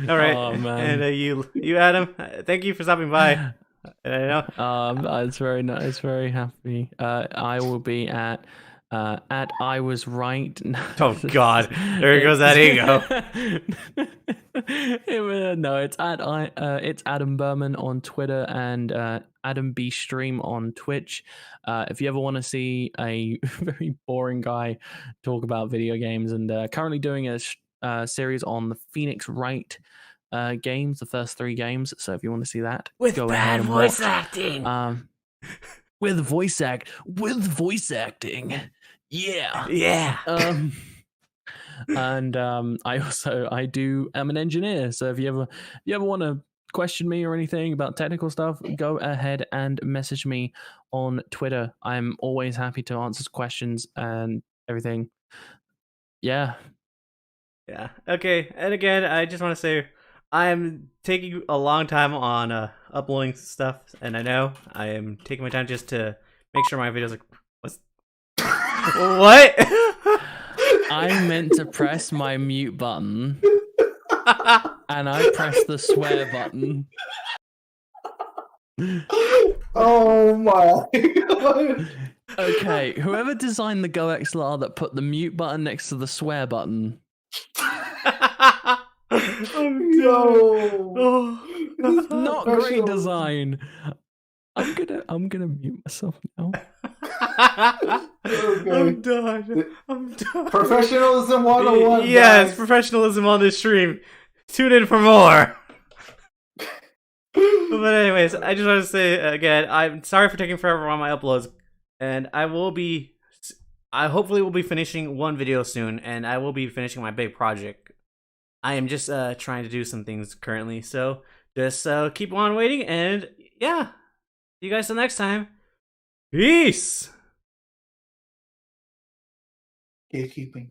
All right. Oh, man. And you Adam, thank you for stopping by. I know. It's very nice, very happy. I will be at I was right. Oh God, there goes that ego. No, it's it's Adam Berman on Twitter and Adam B Stream on Twitch. If you ever want to see a very boring guy talk about video games, and currently doing a series on the Phoenix Wright games, the first 3 games. So if you want to see that, With go bad ahead and voice watch. acting. With voice acting. Yeah. Yeah. And I'm an engineer, so if you ever want to question me or anything about technical stuff, go ahead and message me on Twitter. I'm always happy to answer questions and everything. Yeah. Okay. And again, I just want to say I'm taking a long time on uploading stuff, and I know I am taking my time just to make sure my videos are. What? I meant to press my mute button, and I pressed the swear button. Oh my God. Okay, whoever designed the Go XLR that put the mute button next to the swear button. No. Not great design. I'm gonna mute myself now. Okay. I'm done. Professionalism 101. Yes, guys. professionalism on this stream. Tune in for more. But anyways, I just want to say again, I'm sorry for taking forever on my uploads, and I hopefully will be finishing one video soon, and I will be finishing my big project. I am just trying to do some things currently, so just keep on waiting, and yeah, see you guys till next time. Peace. Gatekeeping.